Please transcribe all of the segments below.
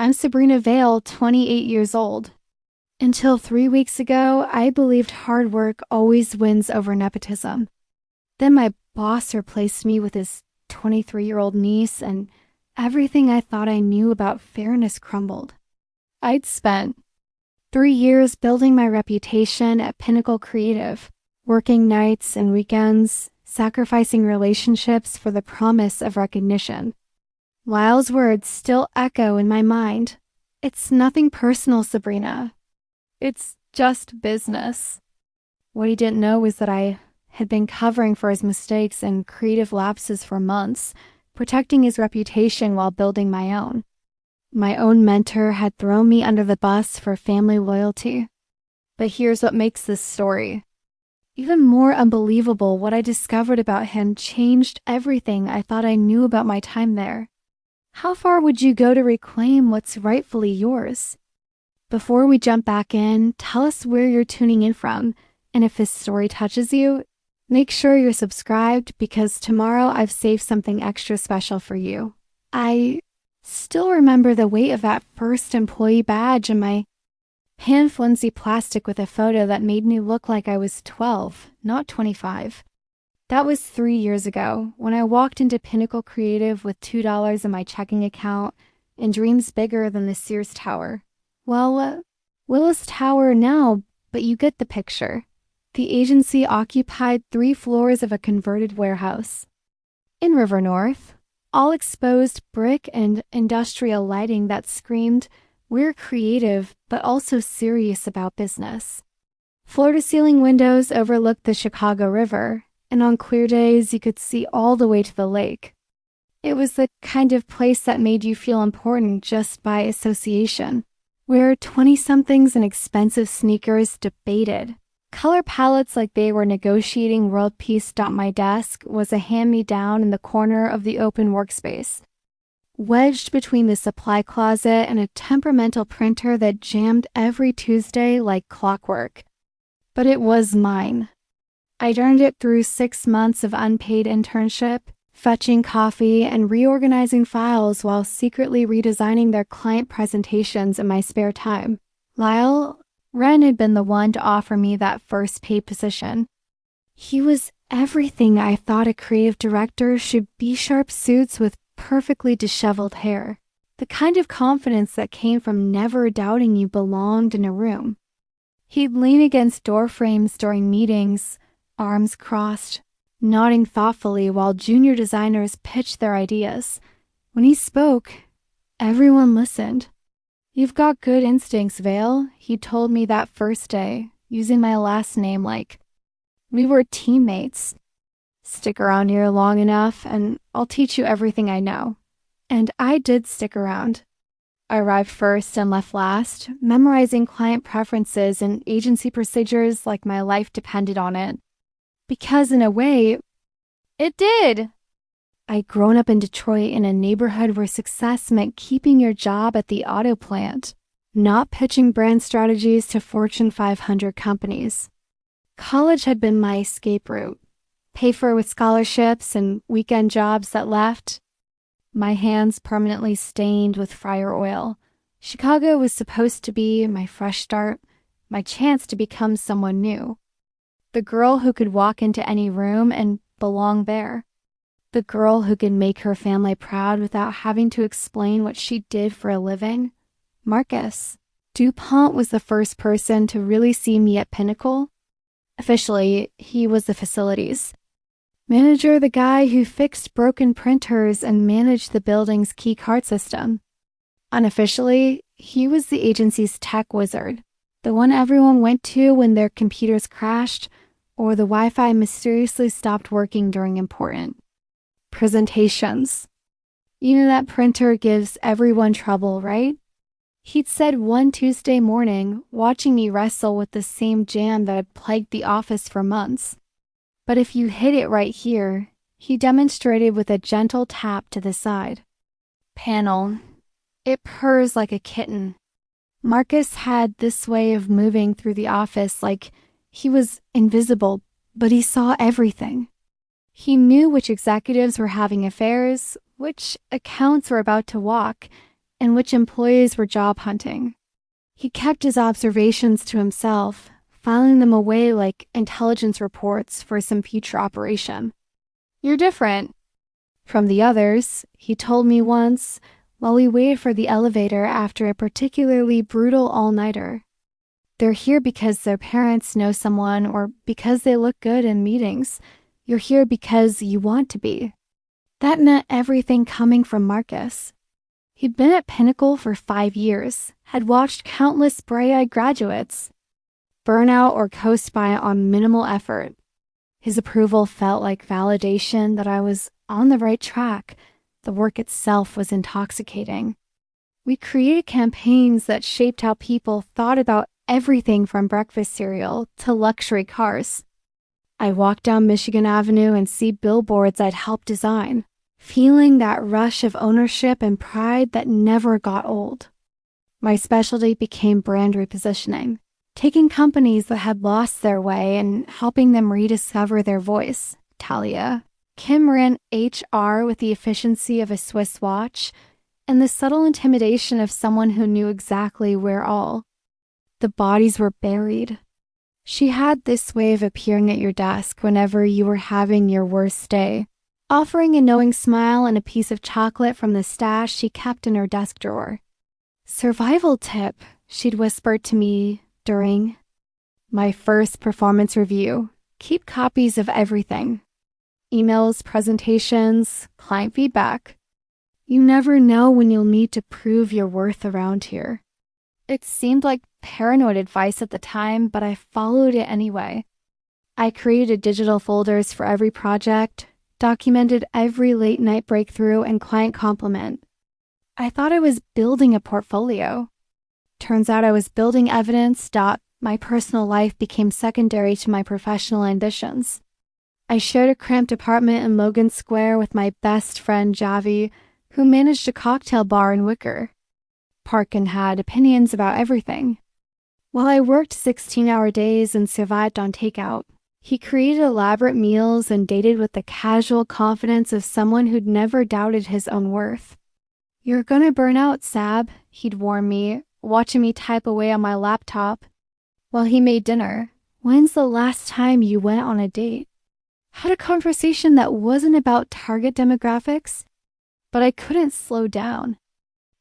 I'm Sabrina Vale, 28 years old. Until 3 weeks ago, I believed hard work always wins over nepotism. Then my boss replaced me with his 23-year-old niece, and everything I thought I knew about fairness crumbled. I'd spent 3 years building my reputation at Pinnacle Creative, working nights and weekends, sacrificing relationships for the promise of recognition. Lyle's words still echo in my mind. It's nothing personal, Sabrina. It's just business. What he didn't know was that I had been covering for his mistakes and creative lapses for months, protecting his reputation while building my own. My own mentor had thrown me under the bus for family loyalty. But here's what makes this story even more unbelievable. What I discovered about him changed everything I thought I knew about my time there. How far would you go to reclaim what's rightfully yours? Before we jump back in, tell us where you're tuning in from, and if this story touches you, make sure you're subscribed because tomorrow I've saved something extra special for you. I still remember the weight of that first employee badge and my hand-flimsy plastic with a photo that made me look like I was 12, not 25. That was 3 years ago when I walked into Pinnacle Creative with $2 in my checking account and dreams bigger than the Sears Tower. Well, Willis Tower now, but you get the picture. The agency occupied 3 floors of a converted warehouse. In River North, all exposed brick and industrial lighting that screamed, we're creative, but also serious about business. Floor-to-ceiling windows overlooked the Chicago River, and on clear days you could see all the way to the lake. It was the kind of place that made you feel important just by association, where 20-somethings and expensive sneakers debated. Color palettes like they were negotiating world peace. My desk was a hand-me-down in the corner of the open workspace, wedged between the supply closet and a temperamental printer that jammed every Tuesday like clockwork. But it was mine. I'd earned it through 6 months of unpaid internship, fetching coffee and reorganizing files while secretly redesigning their client presentations in my spare time. Lyle, Ren had been the one to offer me that first paid position. He was everything I thought a creative director should be: sharp suits with perfectly disheveled hair. The kind of confidence that came from never doubting you belonged in a room. He'd lean against door frames during meetings, arms crossed, nodding thoughtfully while junior designers pitched their ideas. When he spoke, everyone listened. You've got good instincts, Vale, he told me that first day, using my last name like we were teammates. Stick around here long enough and I'll teach you everything I know. And I did stick around. I arrived first and left last, memorizing client preferences and agency procedures like my life depended on it. Because in a way, it did. I'd grown up in Detroit in a neighborhood where success meant keeping your job at the auto plant, not pitching brand strategies to Fortune 500 companies. College had been my escape route, paid for with scholarships and weekend jobs that left my hands permanently stained with fryer oil. Chicago was supposed to be my fresh start, my chance to become someone new. The girl who could walk into any room and belong there. The girl who could make her family proud without having to explain what she did for a living. Marcus. DuPont was the first person to really see me at Pinnacle. Officially, he was the facilities manager, the guy who fixed broken printers and managed the building's key card system. Unofficially, he was the agency's tech wizard, the one everyone went to when their computers crashed or the Wi-Fi mysteriously stopped working during important presentations. You know that printer gives everyone trouble, right? He'd said one Tuesday morning, watching me wrestle with the same jam that had plagued the office for months. But if you hit it right here, he demonstrated with a gentle tap to the side. Panel. It purrs like a kitten. Marcus had this way of moving through the office like he was invisible, but he saw everything. He knew which executives were having affairs, which accounts were about to walk, and which employees were job hunting. He kept his observations to himself, filing them away like intelligence reports for some future operation. "You're different from the others," he told me once while we waited for the elevator after a particularly brutal all-nighter. "They're here because their parents know someone or because they look good in meetings. You're here because you want to be." That meant everything coming from Marcus. He'd been at Pinnacle for 5 years, had watched countless bright-eyed graduates burn out or coast by on minimal effort. His approval felt like validation that I was on the right track. The work itself was intoxicating. We created campaigns that shaped how people thought about everything from breakfast cereal to luxury cars. I walk down Michigan Avenue and see billboards I'd helped design, feeling that rush of ownership and pride that never got old. My specialty became brand repositioning, taking companies that had lost their way and helping them rediscover their voice. Talia. Kim ran HR with the efficiency of a Swiss watch and the subtle intimidation of someone who knew exactly where all the bodies were buried. She had this way of appearing at your desk whenever you were having your worst day, offering a knowing smile and a piece of chocolate from the stash she kept in her desk drawer. "Survival tip," she'd whispered to me during my first performance review. "Keep copies of everything. Emails, presentations, client feedback. You never know when you'll need to prove your worth around here." It seemed like paranoid advice at the time, but I followed it anyway. I created digital folders for every project, documented every late-night breakthrough and client compliment. I thought I was building a portfolio. Turns out I was building evidence. My personal life became secondary to my professional ambitions. I shared a cramped apartment in Logan Square with my best friend Javi, who managed a cocktail bar in Wicker Park and had opinions about everything. While I worked 16-hour days and survived on takeout, he created elaborate meals and dated with the casual confidence of someone who'd never doubted his own worth. "You're gonna burn out, Sab," he'd warn me, watching me type away on my laptop while he made dinner. "When's the last time you went on a date?" Had a conversation that wasn't about target demographics, but I couldn't slow down.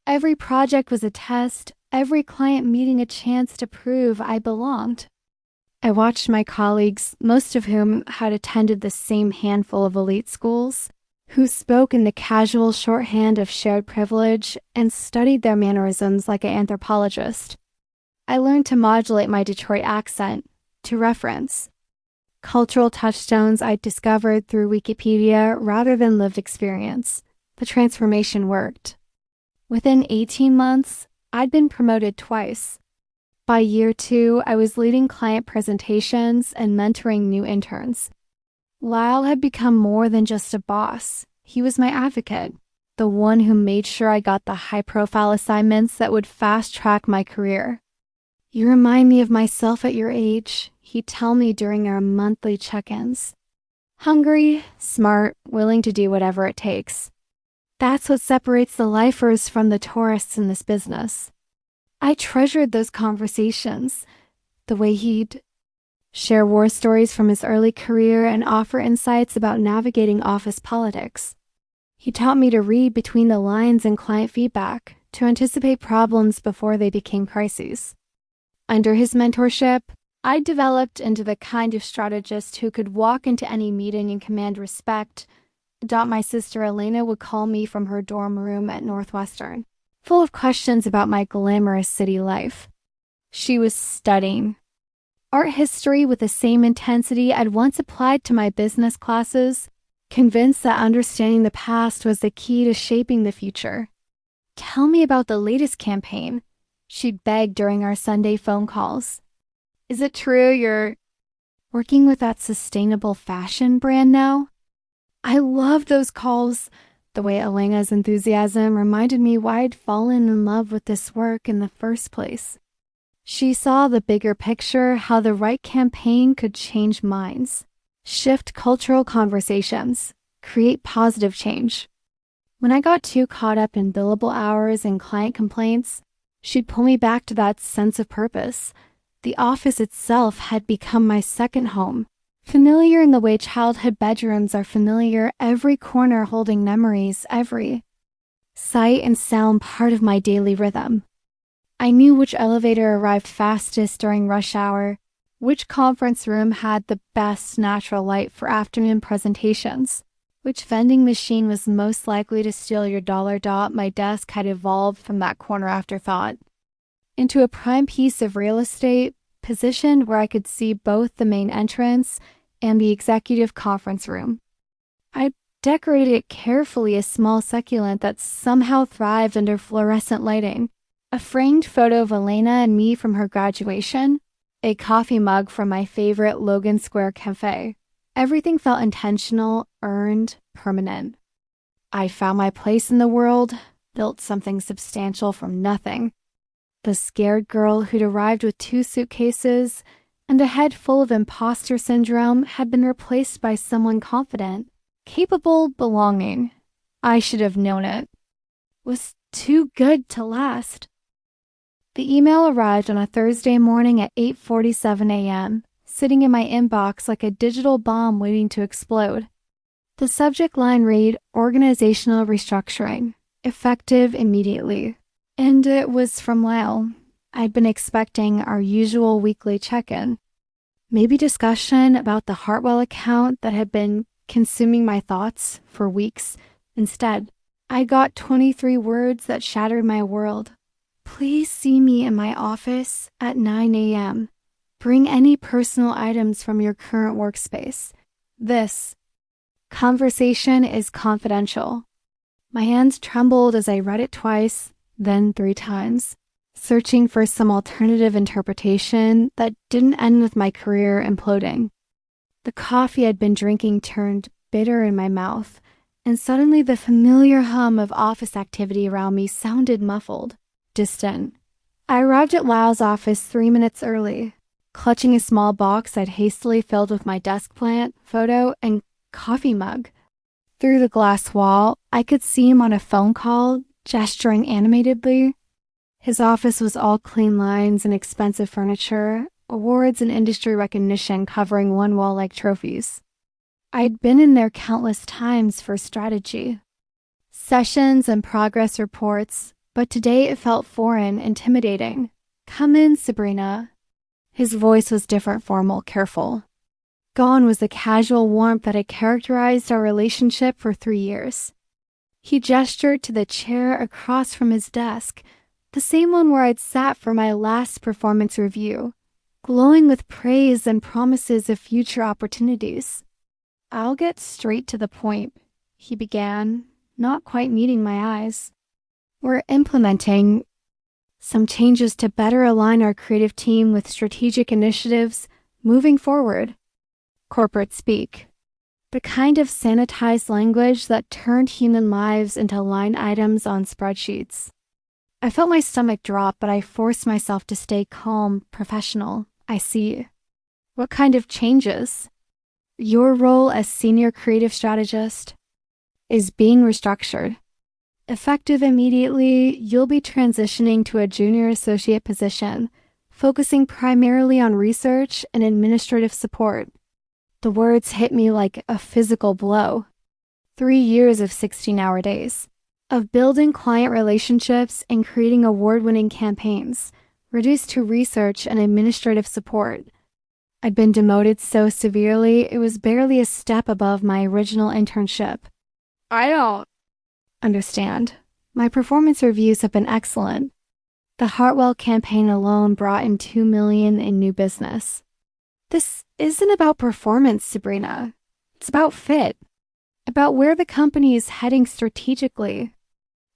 Every project was a test, every client meeting a chance to prove I belonged. I watched my colleagues, most of whom had attended the same handful of elite schools, who spoke in the casual shorthand of shared privilege and studied their mannerisms like an anthropologist. I learned to modulate my Detroit accent to reference cultural touchstones I discovered through Wikipedia rather than lived experience. The transformation worked. Within 18 months, I'd been promoted twice. By year 2, I was leading client presentations and mentoring new interns. Lyle had become more than just a boss. He was my advocate, the one who made sure I got the high-profile assignments that would fast-track my career. "You remind me of myself at your age," he'd tell me during our monthly check-ins. "Hungry, smart, willing to do whatever it takes. That's what separates the lifers from the tourists in this business." I treasured those conversations, the way he'd share war stories from his early career and offer insights about navigating office politics. He taught me to read between the lines in client feedback, to anticipate problems before they became crises. Under his mentorship, I developed into the kind of strategist who could walk into any meeting and command respect. My sister Elena would call me from her dorm room at Northwestern, full of questions about my glamorous city life. She was studying art history with the same intensity I'd once applied to my business classes, convinced that understanding the past was the key to shaping the future. "Tell me about the latest campaign," she'd beg during our Sunday phone calls. "Is it true you're working with that sustainable fashion brand now?" I loved those calls. The way Elena's enthusiasm reminded me why I'd fallen in love with this work in the first place. She saw the bigger picture, how the right campaign could change minds, shift cultural conversations, create positive change. When I got too caught up in billable hours and client complaints, she'd pull me back to that sense of purpose. The office itself had become my second home, familiar in the way childhood bedrooms are familiar, every corner holding memories, every sight and sound part of my daily rhythm. I knew which elevator arrived fastest during rush hour, which conference room had the best natural light for afternoon presentations, which vending machine was most likely to steal your dollar dot. My desk had evolved from that corner afterthought into a prime piece of real estate, positioned where I could see both the main entrance and the executive conference room. I decorated it carefully, a small succulent that somehow thrived under fluorescent lighting, a framed photo of Elena and me from her graduation, a coffee mug from my favorite Logan Square cafe. Everything felt intentional, earned, permanent. I found my place in the world, built something substantial from nothing. The scared girl who'd arrived with 2 suitcases and a head full of imposter syndrome had been replaced by someone confident, capable, belonging. I should have known it. Was too good to last. The email arrived on a Thursday morning at 8:47 a.m., sitting in my inbox like a digital bomb waiting to explode. The subject line read, "Organizational restructuring, effective immediately." And it was from Lyle. I'd been expecting our usual weekly check-in. Maybe discussion about the Hartwell account that had been consuming my thoughts for weeks. Instead, I got 23 words that shattered my world. "Please see me in my office at 9 a.m. Bring any personal items from your current workspace. This conversation is confidential." My hands trembled as I read it twice, then 3 times, searching for some alternative interpretation that didn't end with my career imploding. The coffee I'd been drinking turned bitter in my mouth, and suddenly the familiar hum of office activity around me sounded muffled, distant. I arrived at Lyle's office 3 minutes early, clutching a small box I'd hastily filled with my desk plant, photo, and coffee mug. Through the glass wall, I could see him on a phone call, gesturing animatedly. His office was all clean lines and expensive furniture, awards and industry recognition covering one wall like trophies. I'd been in there countless times for strategy, sessions and progress reports, but today it felt foreign, intimidating. "Come in, Sabrina." His voice was different, formal, careful. Gone was the casual warmth that had characterized our relationship for 3 years. He gestured to the chair across from his desk, the same one where I'd sat for my last performance review, glowing with praise and promises of future opportunities. "I'll get straight to the point," he began, not quite meeting my eyes. "We're implementing some changes to better align our creative team with strategic initiatives moving forward." Corporate speak. The kind of sanitized language that turned human lives into line items on spreadsheets. I felt my stomach drop, but I forced myself to stay calm, professional. "I see. What kind of changes?" "Your role as senior creative strategist is being restructured. Effective immediately, you'll be transitioning to a junior associate position, focusing primarily on research and administrative support." The words hit me like a physical blow. 3 years of 16-hour days, of building client relationships and creating award-winning campaigns, reduced to research and administrative support. I'd been demoted so severely, it was barely a step above my original internship. "I don't understand. My performance reviews have been excellent. The Hartwell campaign alone brought in $2 million in new business." "This isn't about performance, Sabrina. It's about fit, about where the company is heading strategically.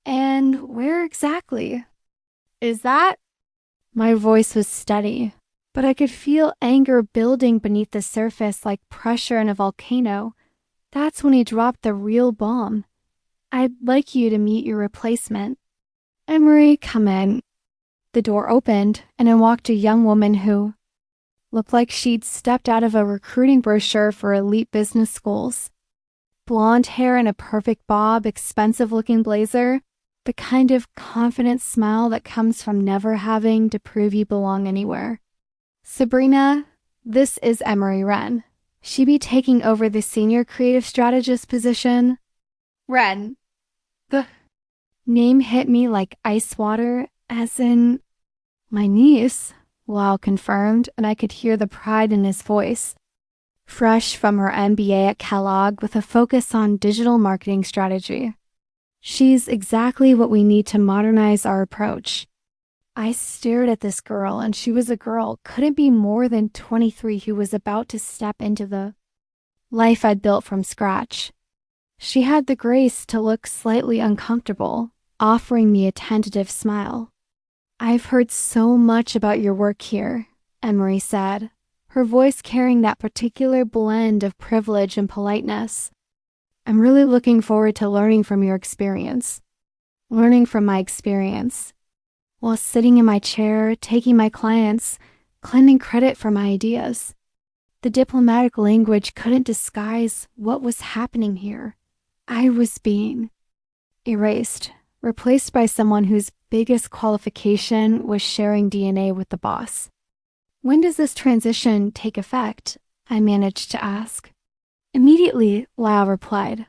And where exactly is that?" My voice was steady, but I could feel anger building beneath the surface like pressure in a volcano. That's when he dropped the real bomb. "I'd like you to meet your replacement." "Emery, come in." The door opened, and in walked a young woman who looked like she'd stepped out of a recruiting brochure for elite business schools. blonde hair in a perfect bob, expensive-looking blazer, the kind of confident smile that comes from never having to prove you belong anywhere. Sabrina, this is Emery Wren. She be taking over the senior creative strategist position. Wren. The name hit me like ice water, as in my niece, Lyle confirmed, and I could hear the pride in his voice. Fresh from her MBA at Kellogg with a focus on digital marketing strategy. She's exactly what we need to modernize our approach. I stared at this girl, and she was a girl, couldn't be more than 23, who was about to step into the life I'd built from scratch. She had the grace to look slightly uncomfortable, offering me a tentative smile. I've heard so much about your work here, Emery said, her voice carrying that particular blend of privilege and politeness. I'm really looking forward to learning from your experience. Learning from my experience. While sitting in my chair, taking my clients, claiming credit for my ideas. The diplomatic language couldn't disguise what was happening here. I was being erased, replaced by someone whose biggest qualification was sharing DNA with the boss. When does this transition take effect? I managed to ask. Immediately, Lyle replied.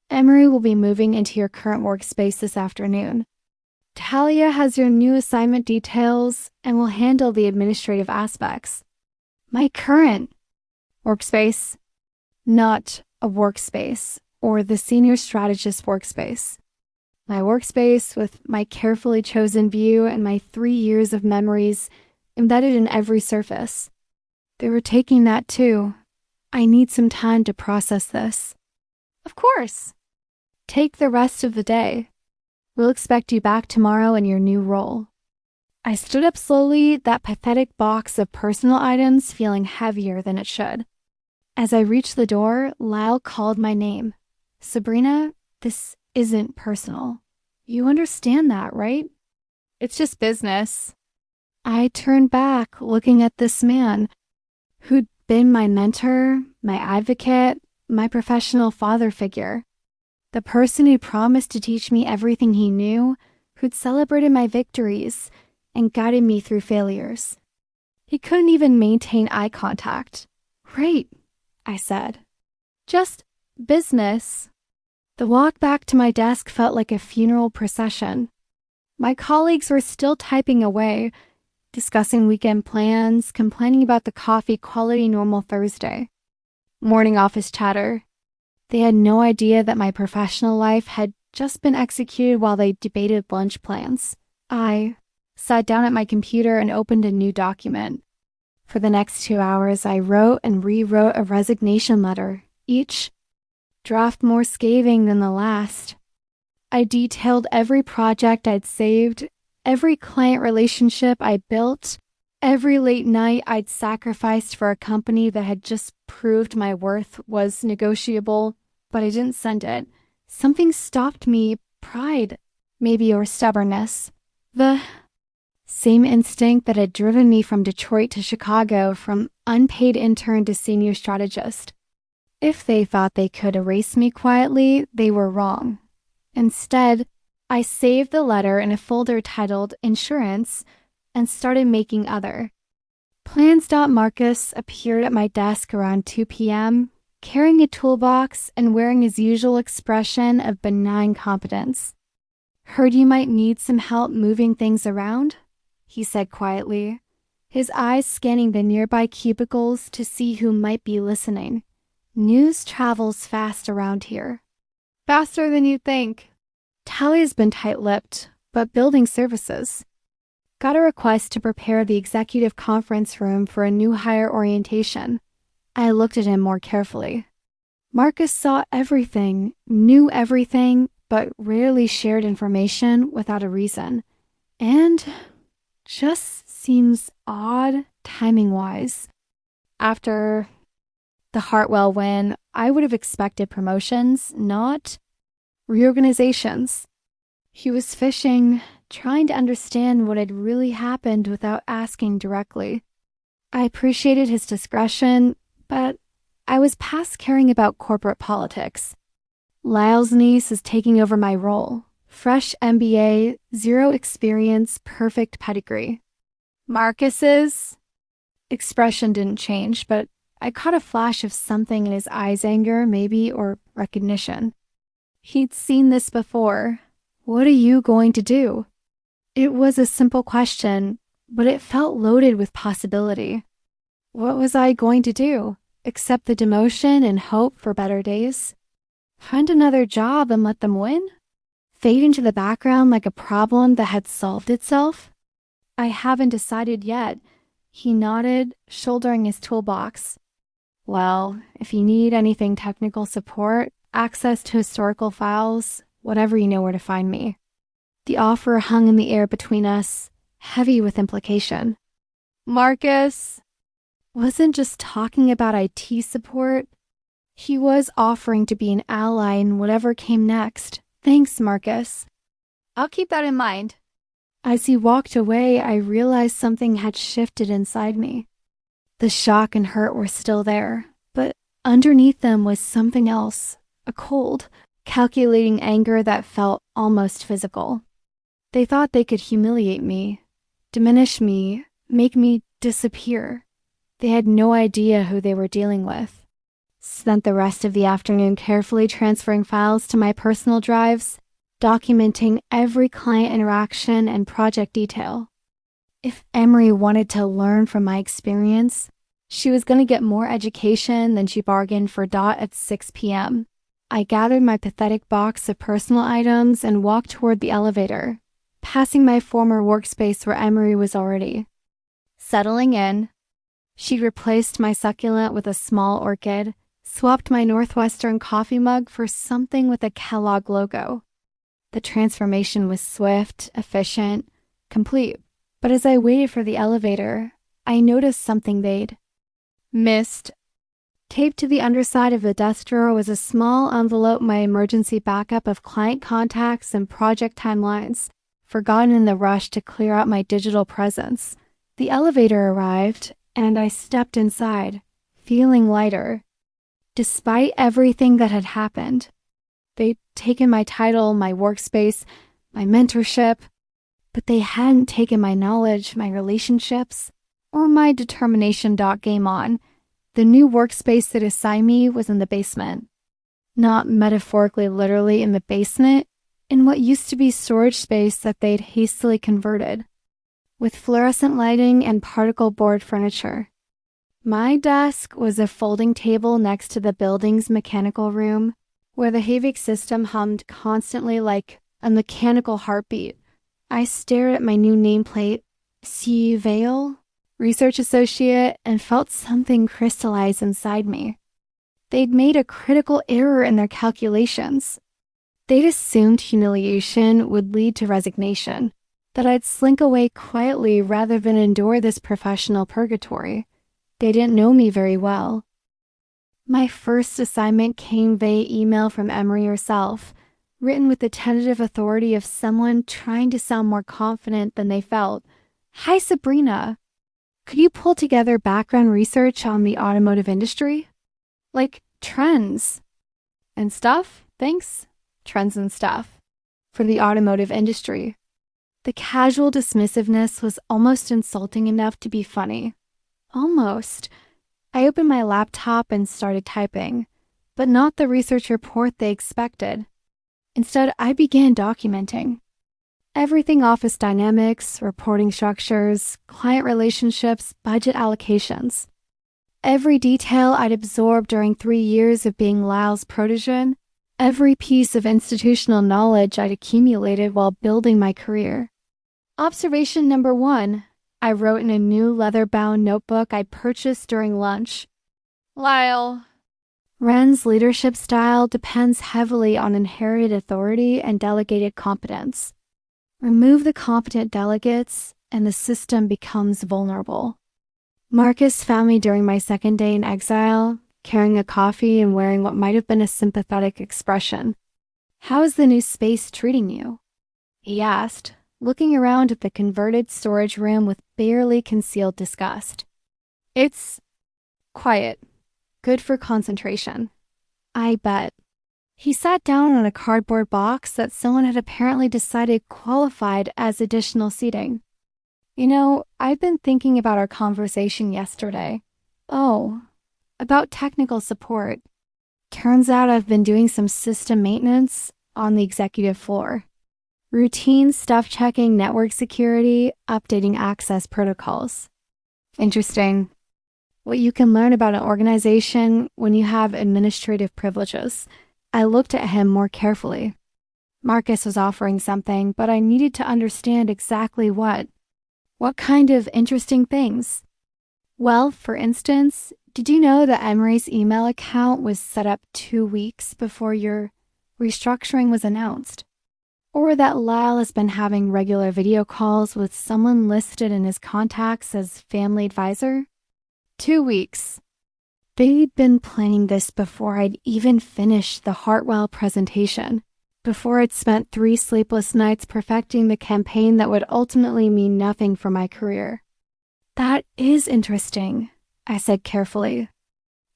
Emery will be moving into your current workspace this afternoon. Talia has your new assignment details and will handle the administrative aspects. My current workspace, not a workspace or the senior strategist workspace. My workspace with my carefully chosen view and my 3 years of memories embedded in every surface. They were taking that too. I need some time to process this. Of course. Take the rest of the day. We'll expect you back tomorrow in your new role. I stood up slowly, that pathetic box of personal items feeling heavier than it should. As I reached the door, Lyle called my name. Sabrina, this isn't personal. You understand that, right? It's just business. I turned back, looking at this man who'd been my mentor, my advocate, my professional father figure. The person who promised to teach me everything he knew, who'd celebrated my victories and guided me through failures. He couldn't even maintain eye contact. Right, I said. Just business. The walk back to my desk felt like a funeral procession. My colleagues were still typing away, discussing weekend plans, complaining about the coffee quality normal Thursday. Morning office chatter. They had no idea that my professional life had just been executed while they debated lunch plans. I sat down at my computer and opened a new document. For the next 2 hours, I wrote and rewrote a resignation letter, each draft more scathing than the last. I detailed every project I'd saved, every client relationship I built, every late night I'd sacrificed for a company that had just proved my worth was negotiable, but I didn't send it. Something stopped me, pride, maybe, or stubbornness. The same instinct that had driven me from Detroit to Chicago, from unpaid intern to senior strategist. If they thought they could erase me quietly, they were wrong. Instead, I saved the letter in a folder titled Insurance and started making other. Plans.Marcus appeared at my desk around 2 p.m., carrying a toolbox and wearing his usual expression of benign competence. Heard you might need some help moving things around? He said quietly, his eyes scanning the nearby cubicles to see who might be listening. News travels fast around here. Faster than you'd think. Talia's been tight-lipped, but building services. Got a request to prepare the executive conference room for a new hire orientation. I looked at him more carefully. Marcus saw everything, knew everything, but rarely shared information without a reason. And just seems odd timing-wise. After the Hartwell win, I would have expected promotions, not reorganizations. He was fishing, trying to understand what had really happened without asking directly. I appreciated his discretion, but I was past caring about corporate politics. Lyle's niece is taking over my role. Fresh MBA, zero experience, perfect pedigree. Marcus's expression didn't change, but I caught a flash of something in his eyes, anger, maybe, or recognition. He'd seen this before. What are you going to do? It was a simple question, but it felt loaded with possibility. What was I going to do? Accept the demotion and hope for better days? Find another job and let them win? Fade into the background like a problem that had solved itself? I haven't decided yet. He nodded, shouldering his toolbox. Well, if you need anything technical support, access to historical files, whatever, you know where to find me. The offer hung in the air between us, heavy with implication. Marcus wasn't just talking about IT support. He was offering to be an ally in whatever came next. Thanks, Marcus. I'll keep that in mind. As he walked away, I realized something had shifted inside me. The shock and hurt were still there, but underneath them was something else, a cold, calculating anger that felt almost physical. They thought they could humiliate me, diminish me, make me disappear. They had no idea who they were dealing with. Spent the rest of the afternoon carefully transferring files to my personal drives, documenting every client interaction and project detail. If Emery wanted to learn from my experience, she was going to get more education than she bargained for at 6 p.m. I gathered my pathetic box of personal items and walked toward the elevator, passing my former workspace where Emery was already. Settling in, she replaced my succulent with a small orchid, swapped my Northwestern coffee mug for something with a Kellogg logo. The transformation was swift, efficient, complete. But as I waited for the elevator, I noticed something they'd missed. Taped to the underside of the desk drawer was a small envelope, my emergency backup of client contacts and project timelines, forgotten in the rush to clear out my digital presence. The elevator arrived, and I stepped inside, feeling lighter. Despite everything that had happened, they'd taken my title, my workspace, my mentorship, but they hadn't taken my knowledge, my relationships, or my determination. Game on. The new workspace that assigned me was in the basement. Not metaphorically, literally in the basement, in what used to be storage space that they'd hastily converted, with fluorescent lighting and particle board furniture. My desk was a folding table next to the building's mechanical room, where the HVAC system hummed constantly like a mechanical heartbeat. I stared at my new nameplate, C. Vale, research associate, and felt something crystallize inside me. They'd made a critical error in their calculations. They'd assumed humiliation would lead to resignation, that I'd slink away quietly rather than endure this professional purgatory. They didn't know me very well. My first assignment came via email from Emery herself, written with the tentative authority of someone trying to sound more confident than they felt. Hi, Sabrina. Could you pull together background research on the automotive industry? Like trends and stuff? Thanks. Trends and stuff. For the automotive industry. The casual dismissiveness was almost insulting enough to be funny. Almost. I opened my laptop and started typing, but not the research report they expected. Instead, I began documenting. Everything: office dynamics, reporting structures, client relationships, budget allocations. Every detail I'd absorbed during 3 years of being Lyle's protégé, every piece of institutional knowledge I'd accumulated while building my career. Observation number 1, I wrote in a new leather-bound notebook I purchased during lunch. Lyle. Wren's leadership style depends heavily on inherited authority and delegated competence. Remove the competent delegates, and the system becomes vulnerable. Marcus found me during my second day in exile, carrying a coffee and wearing what might have been a sympathetic expression. How is the new space treating you? He asked, looking around at the converted storage room with barely concealed disgust. It's quiet. Good for concentration. I bet. He sat down on a cardboard box that someone had apparently decided qualified as additional seating. You know, I've been thinking about our conversation yesterday. Oh, about technical support. Turns out I've been doing some system maintenance on the executive floor. Routine stuff checking network security, updating access protocols. Interesting. What you can learn about an organization when you have administrative privileges. I looked at him more carefully. Marcus was offering something, but I needed to understand exactly what. What kind of interesting things? Well, for instance, did you know that Emery's email account was set up 2 weeks before your restructuring was announced? Or that Lyle has been having regular video calls with someone listed in his contacts as family advisor? 2 weeks. They'd been planning this before I'd even finished the Hartwell presentation, before I'd spent 3 sleepless nights perfecting the campaign that would ultimately mean nothing for my career. That is interesting, I said carefully.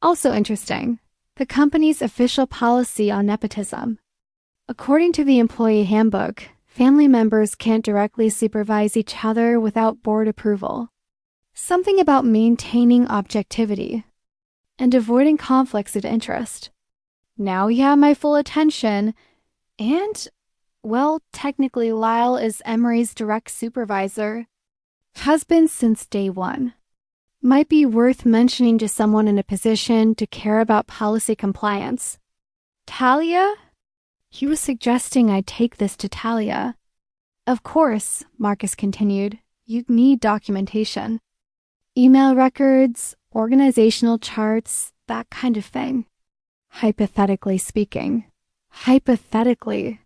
Also interesting, the company's official policy on nepotism. According to the employee handbook, family members can't directly supervise each other without board approval. Something about maintaining objectivity and avoiding conflicts of interest. Now you have my full attention, and, well, technically Lyle is Emery's direct supervisor. Has been since day one. Might be worth mentioning to someone in a position to care about policy compliance. Talia? He was suggesting I take this to Talia. Of course, Marcus continued, you need documentation. Email records, organizational charts, that kind of thing. Hypothetically speaking. Hypothetically.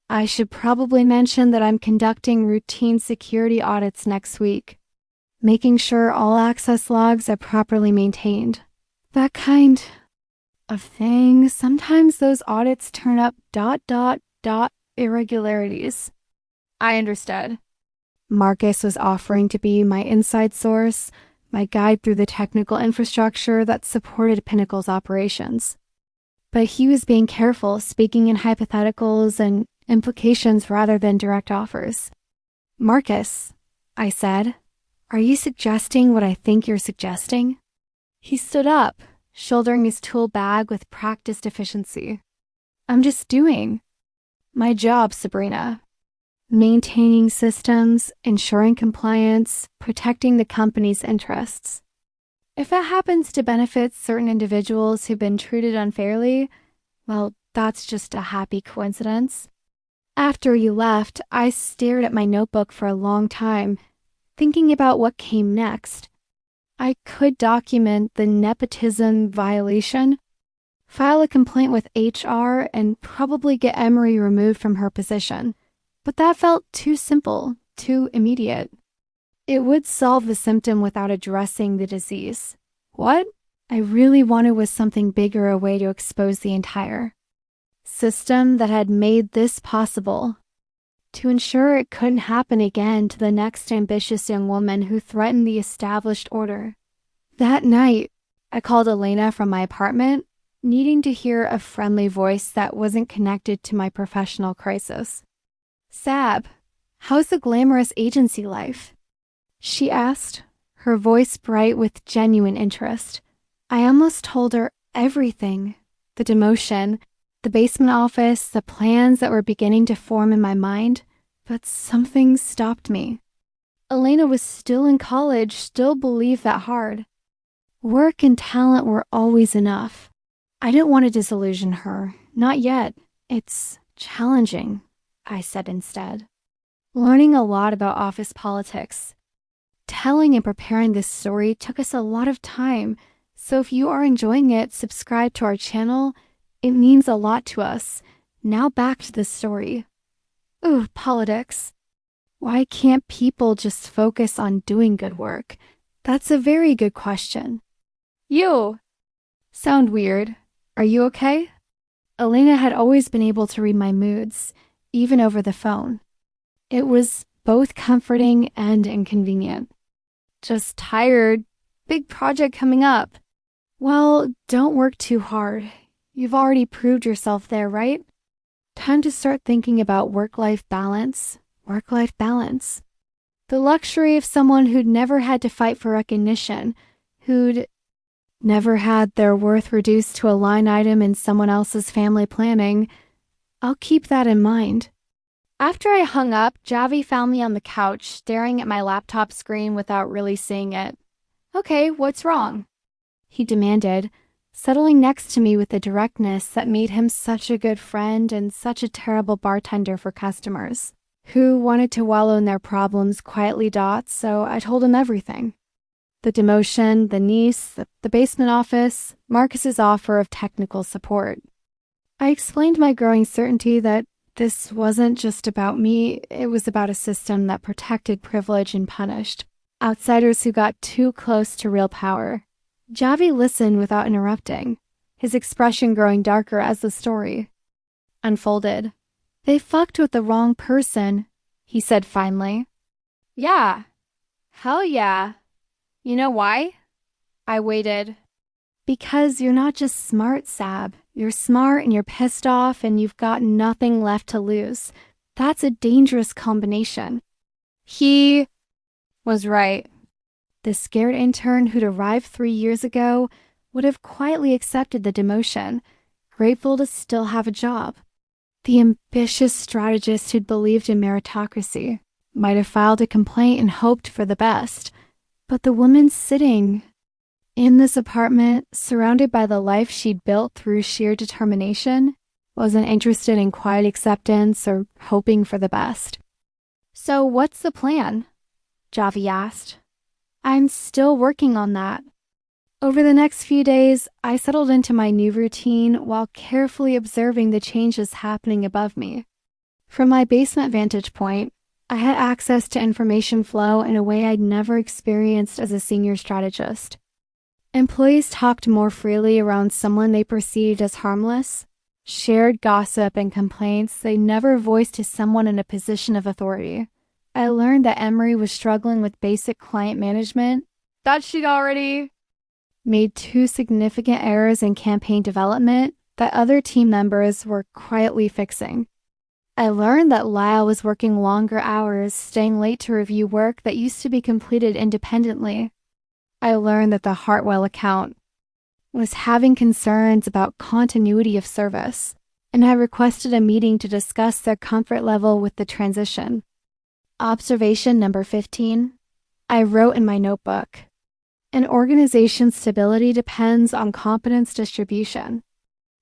I should probably mention that I'm conducting routine security audits next week, making sure all access logs are properly maintained. That kind of thing. Sometimes those audits turn up ... irregularities. I understood. Marcus was offering to be my inside source, my guide through the technical infrastructure that supported Pinnacle's operations. But he was being careful, speaking in hypotheticals and implications rather than direct offers. Marcus, I said, are you suggesting what I think you're suggesting? He stood up, shouldering his tool bag with practiced efficiency. I'm just doing my job, Sabrina. Maintaining systems, ensuring compliance, protecting the company's interests. If it happens to benefit certain individuals who've been treated unfairly, well, that's just a happy coincidence. After you left, I stared at my notebook for a long time, thinking about what came next. I could document the nepotism violation, file a complaint with HR, and probably get Emery removed from her position. But that felt too simple, too immediate. It would solve the symptom without addressing the disease. What I really wanted was something bigger, a way to expose the entire system that had made this possible, to ensure it couldn't happen again to the next ambitious young woman who threatened the established order. That night, I called Elena from my apartment, needing to hear a friendly voice that wasn't connected to my professional crisis. Sab, how's the glamorous agency life? She asked, her voice bright with genuine interest. I almost told her everything. The demotion, the basement office, the plans that were beginning to form in my mind, but something stopped me. Elena was still in college, still believed that hard. Work and talent were always enough. I didn't want to disillusion her. Not yet. It's challenging, I said instead. Learning a lot about office politics. Telling and preparing this story took us a lot of time, so if you are enjoying it, subscribe to our channel. It means a lot to us. Now back to the story. Ooh, politics. Why can't people just focus on doing good work? That's a very good question. You sound weird. Are you okay? Elena had always been able to read my moods, even over the phone. It was both comforting and inconvenient. Just tired. Big project coming up. Well, don't work too hard. You've already proved yourself there, right? Time to start thinking about work-life balance. Work-life balance. The luxury of someone who'd never had to fight for recognition, who'd never had their worth reduced to a line item in someone else's family planning. I'll keep that in mind. After I hung up, Javi found me on the couch, staring at my laptop screen without really seeing it. "Okay, what's wrong?" he demanded, settling next to me with a directness that made him such a good friend and such a terrible bartender for customers who wanted to wallow in their problems quietly. So I told him everything. The demotion, the niece, the basement office, Marcus's offer of technical support. I explained my growing certainty that this wasn't just about me, it was about a system that protected privilege and punished outsiders who got too close to real power. Javi listened without interrupting, his expression growing darker as the story unfolded. "They fucked with the wrong person," he said finally. "Yeah. Hell yeah. You know why?" I waited. "Because you're not just smart, Sab. You're smart and you're pissed off and you've got nothing left to lose. That's a dangerous combination." He was right. The scared intern who'd arrived 3 years ago would have quietly accepted the demotion, grateful to still have a job. The ambitious strategist who'd believed in meritocracy might have filed a complaint and hoped for the best. But the woman sitting in this apartment, surrounded by the life she'd built through sheer determination, wasn't interested in quiet acceptance or hoping for the best. "So what's the plan?" Javi asked. "I'm still working on that." Over the next few days, I settled into my new routine while carefully observing the changes happening above me. From my basement vantage point, I had access to information flow in a way I'd never experienced as a senior strategist. Employees talked more freely around someone they perceived as harmless, shared gossip and complaints they never voiced to someone in a position of authority. I learned that Emery was struggling with basic client management, that she'd already made 2 significant errors in campaign development that other team members were quietly fixing. I learned that Lyle was working longer hours, staying late to review work that used to be completed independently. I learned that the Hartwell account was having concerns about continuity of service, and I requested a meeting to discuss their comfort level with the transition. Observation number 15. I wrote in my notebook. An organization's stability depends on competence distribution.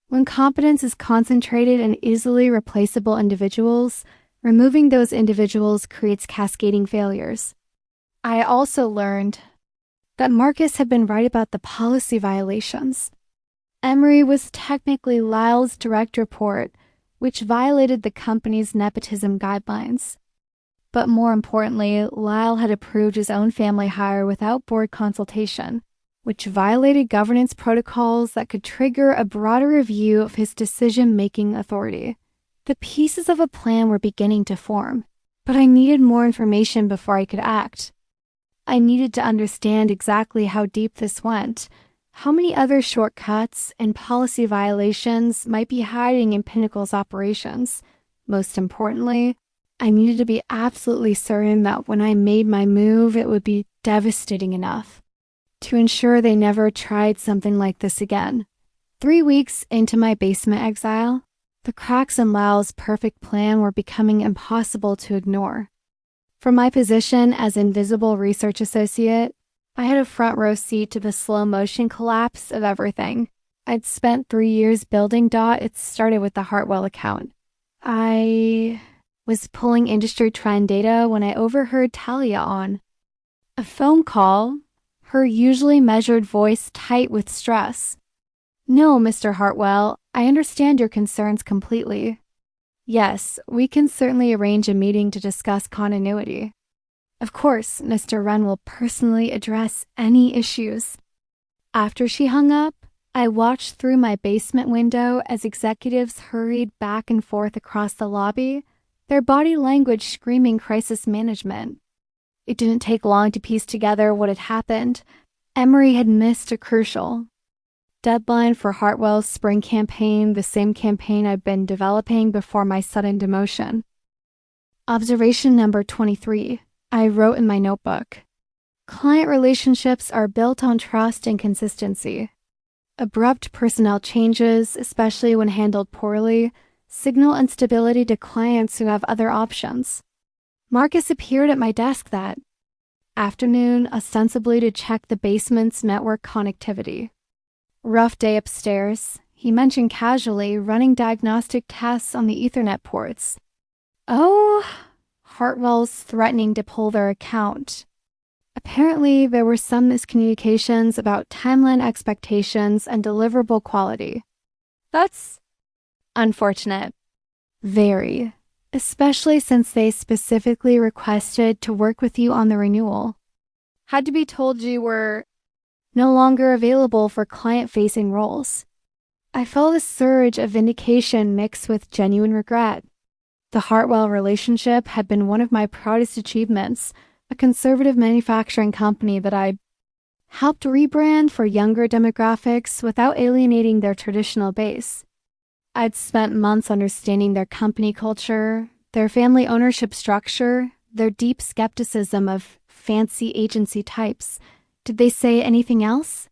When competence is concentrated in easily replaceable individuals, removing those individuals creates cascading failures. I also learned that Marcus had been right about the policy violations. Emery was technically Lyle's direct report, which violated the company's nepotism guidelines. But more importantly, Lyle had approved his own family hire without board consultation, which violated governance protocols that could trigger a broader review of his decision-making authority. The pieces of a plan were beginning to form, but I needed more information before I could act. I needed to understand exactly how deep this went, how many other shortcuts and policy violations might be hiding in Pinnacle's operations. Most importantly, I needed to be absolutely certain that when I made my move, it would be devastating enough to ensure they never tried something like this again. 3 weeks into my basement exile, the cracks in Lyle's perfect plan were becoming impossible to ignore. From my position as invisible research associate, I had a front row seat to the slow motion collapse of everything. I'd spent 3 years building. It started with the Hartwell account. I was pulling industry trend data when I overheard Talia on a phone call, her usually measured voice tight with stress. "No, Mr. Hartwell, I understand your concerns completely. Yes, we can certainly arrange a meeting to discuss continuity. Of course, Mr. Wren will personally address any issues." After she hung up, I watched through my basement window as executives hurried back and forth across the lobby, their body language screaming crisis management. It didn't take long to piece together what had happened. Emery had missed a crucial Deadline for Hartwell's spring campaign, the same campaign I'd been developing before my sudden demotion. Observation number 23. I wrote in my notebook. Client relationships are built on trust and consistency. Abrupt personnel changes, especially when handled poorly, signal instability to clients who have other options. Marcus appeared at my desk that afternoon, ostensibly to check the basement's network connectivity. Rough day upstairs, he mentioned casually running diagnostic tests on the Ethernet ports. Oh, Hartwell's threatening to pull their account. Apparently, there were some miscommunications about timeline expectations and deliverable quality. That's unfortunate. Very. Especially since they specifically requested to work with you on the renewal. Had to be told you were no longer available for client-facing roles. I felt a surge of vindication mixed with genuine regret. The Hartwell relationship had been one of my proudest achievements, a conservative manufacturing company that I helped rebrand for younger demographics without alienating their traditional base. I'd spent months understanding their company culture, their family ownership structure, their deep skepticism of fancy agency types. Did they say anything else?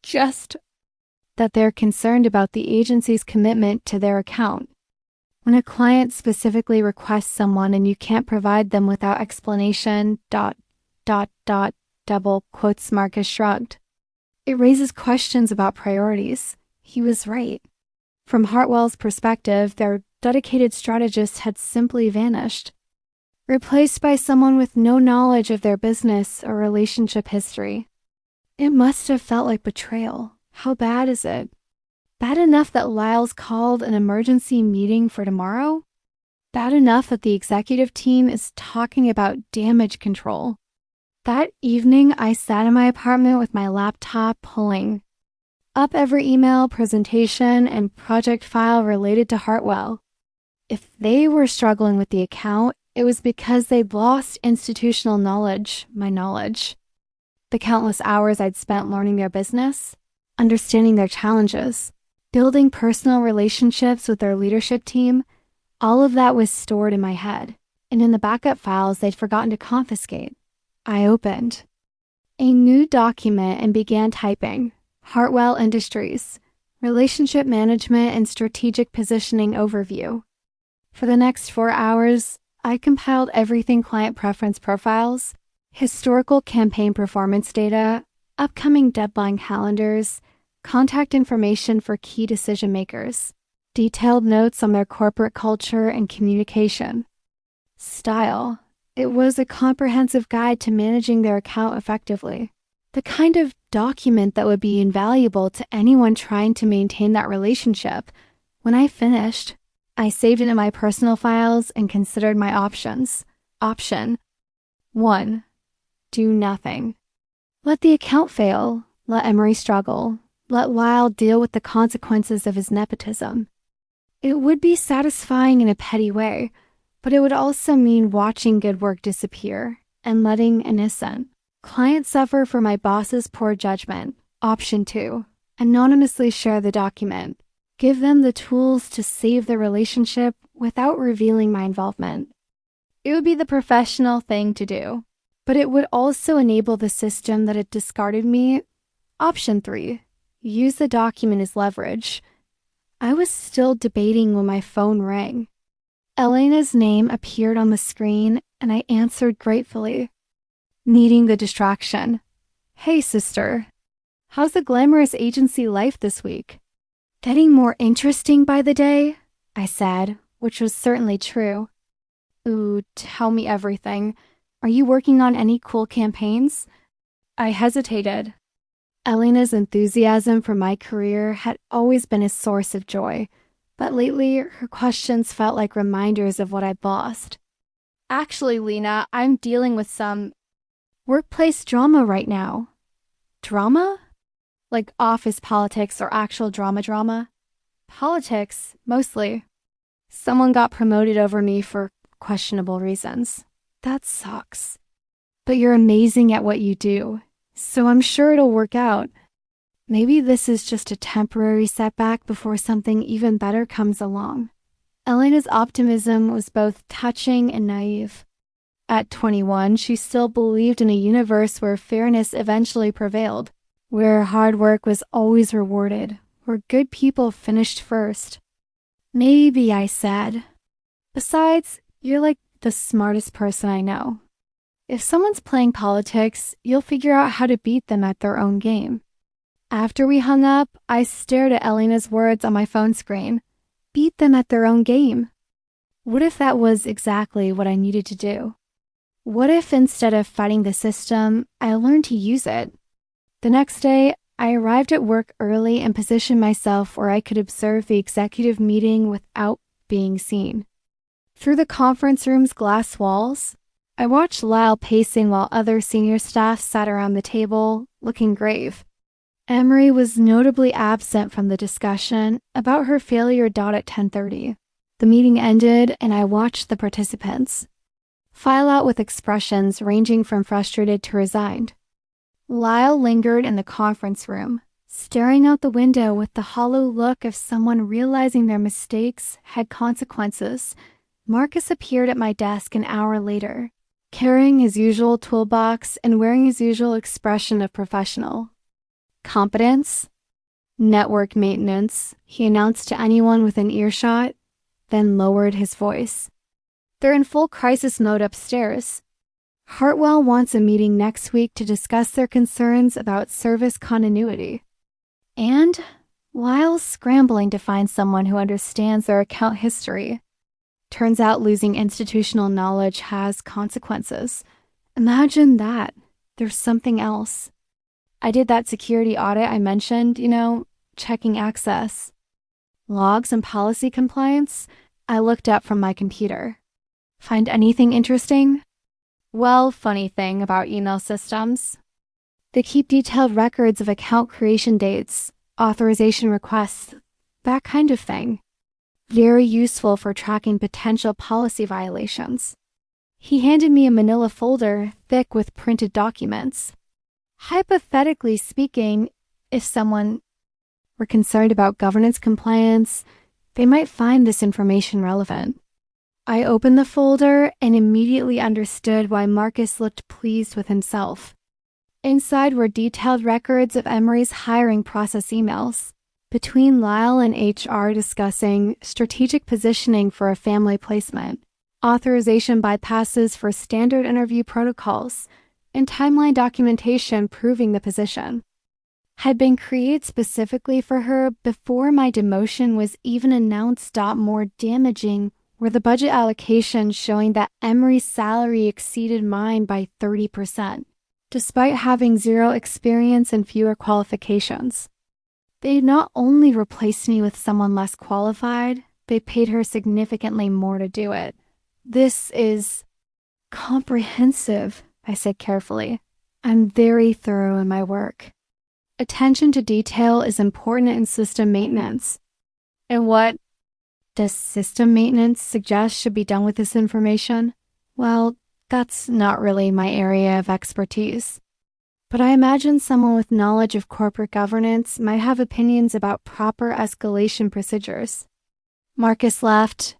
Just that they're concerned about the agency's commitment to their account. When a client specifically requests someone and you can't provide them without explanation, ... double quotes Marcus shrugged. It raises questions about priorities. He was right. From Hartwell's perspective, their dedicated strategist had simply vanished, replaced by someone with no knowledge of their business or relationship history. It must have felt like betrayal. How bad is it? Bad enough that Lyle's called an emergency meeting for tomorrow? Bad enough that the executive team is talking about damage control. That evening, I sat in my apartment with my laptop pulling up every email, presentation, and project file related to Hartwell. If they were struggling with the account, it was because they'd lost institutional knowledge, my knowledge. The countless hours I'd spent learning their business, understanding their challenges, building personal relationships with their leadership team, all of that was stored in my head, and in the backup files they'd forgotten to confiscate. I opened a new document and began typing. Hartwell Industries, Relationship Management and Strategic Positioning Overview. For the next 4 hours, I compiled everything client preference profiles, historical campaign performance data, upcoming deadline calendars, contact information for key decision makers, detailed notes on their corporate culture and communication. Style. It was a comprehensive guide to managing their account effectively. The kind of document that would be invaluable to anyone trying to maintain that relationship. When I finished, I saved it in my personal files and considered my options. Option 1. Do nothing. Let the account fail. Let Emery struggle. Let Lyle deal with the consequences of his nepotism. It would be satisfying in a petty way, but it would also mean watching good work disappear and letting innocent clients suffer for my boss's poor judgment. Option 2. Anonymously share the document. Give them the tools to save the relationship without revealing my involvement. It would be the professional thing to do, but it would also enable the system that had discarded me. Option 3. Use the document as leverage. I was still debating when my phone rang. Elena's name appeared on the screen, and I answered gratefully, needing the distraction. Hey, sister. How's the glamorous agency life this week? Getting more interesting by the day, I said, which was certainly true. Ooh, tell me everything. Are you working on any cool campaigns? I hesitated. Elena's enthusiasm for my career had always been a source of joy, but lately her questions felt like reminders of what I'd lost. Actually, Lena, I'm dealing with some workplace drama right now. Drama? Like office politics or actual drama? Politics, mostly. Someone got promoted over me for questionable reasons. That sucks. But you're amazing at what you do, so I'm sure it'll work out. Maybe this is just a temporary setback before something even better comes along. Elena's optimism was both touching and naive. At 21, she still believed in a universe where fairness eventually prevailed, where hard work was always rewarded, where good people finished first. Maybe, I said. Besides, you're like the smartest person I know. If someone's playing politics, you'll figure out how to beat them at their own game. After we hung up, I stared at Elena's words on my phone screen. Beat them at their own game. What if that was exactly what I needed to do? What if instead of fighting the system, I learned to use it? The next day, I arrived at work early and positioned myself where I could observe the executive meeting without being seen. Through the conference room's glass walls, I watched Lyle pacing while other senior staff sat around the table, looking grave. Emery was notably absent from the discussion about her failure dot at 10:30. The meeting ended and I watched the participants file out with expressions ranging from frustrated to resigned. Lyle lingered in the conference room, staring out the window with the hollow look of someone realizing their mistakes had consequences. Marcus appeared at my desk an hour later, carrying his usual toolbox and wearing his usual expression of professional. Competence? Network maintenance, he announced to anyone within earshot, then lowered his voice. They're in full crisis mode upstairs. Hartwell wants a meeting next week to discuss their concerns about service continuity. And Lyle's scrambling to find someone who understands their account history. Turns out losing institutional knowledge has consequences. Imagine that. There's something else. I did that security audit I mentioned, checking access. Logs and policy compliance, I looked up from my computer. Find anything interesting? Well, funny thing about email systems. They keep detailed records of account creation dates, authorization requests, that kind of thing. Very useful for tracking potential policy violations. He handed me a manila folder thick with printed documents. Hypothetically speaking, if someone were concerned about governance compliance, they might find this information relevant. I opened the folder and immediately understood why Marcus looked pleased with himself. Inside were detailed records of Emery's hiring process emails, between Lyle and HR discussing strategic positioning for a family placement, authorization bypasses for standard interview protocols, and timeline documentation proving the position. Had been created specifically for her before my demotion was even announced. More damaging were the budget allocations showing that Emery's salary exceeded mine by 30%, despite having zero experience and fewer qualifications. They not only replaced me with someone less qualified, they paid her significantly more to do it. This is comprehensive, I said carefully. I'm very thorough in my work. Attention to detail is important in system maintenance. And what does system maintenance suggest should be done with this information? Well, that's not really my area of expertise. But I imagine someone with knowledge of corporate governance might have opinions about proper escalation procedures. Marcus left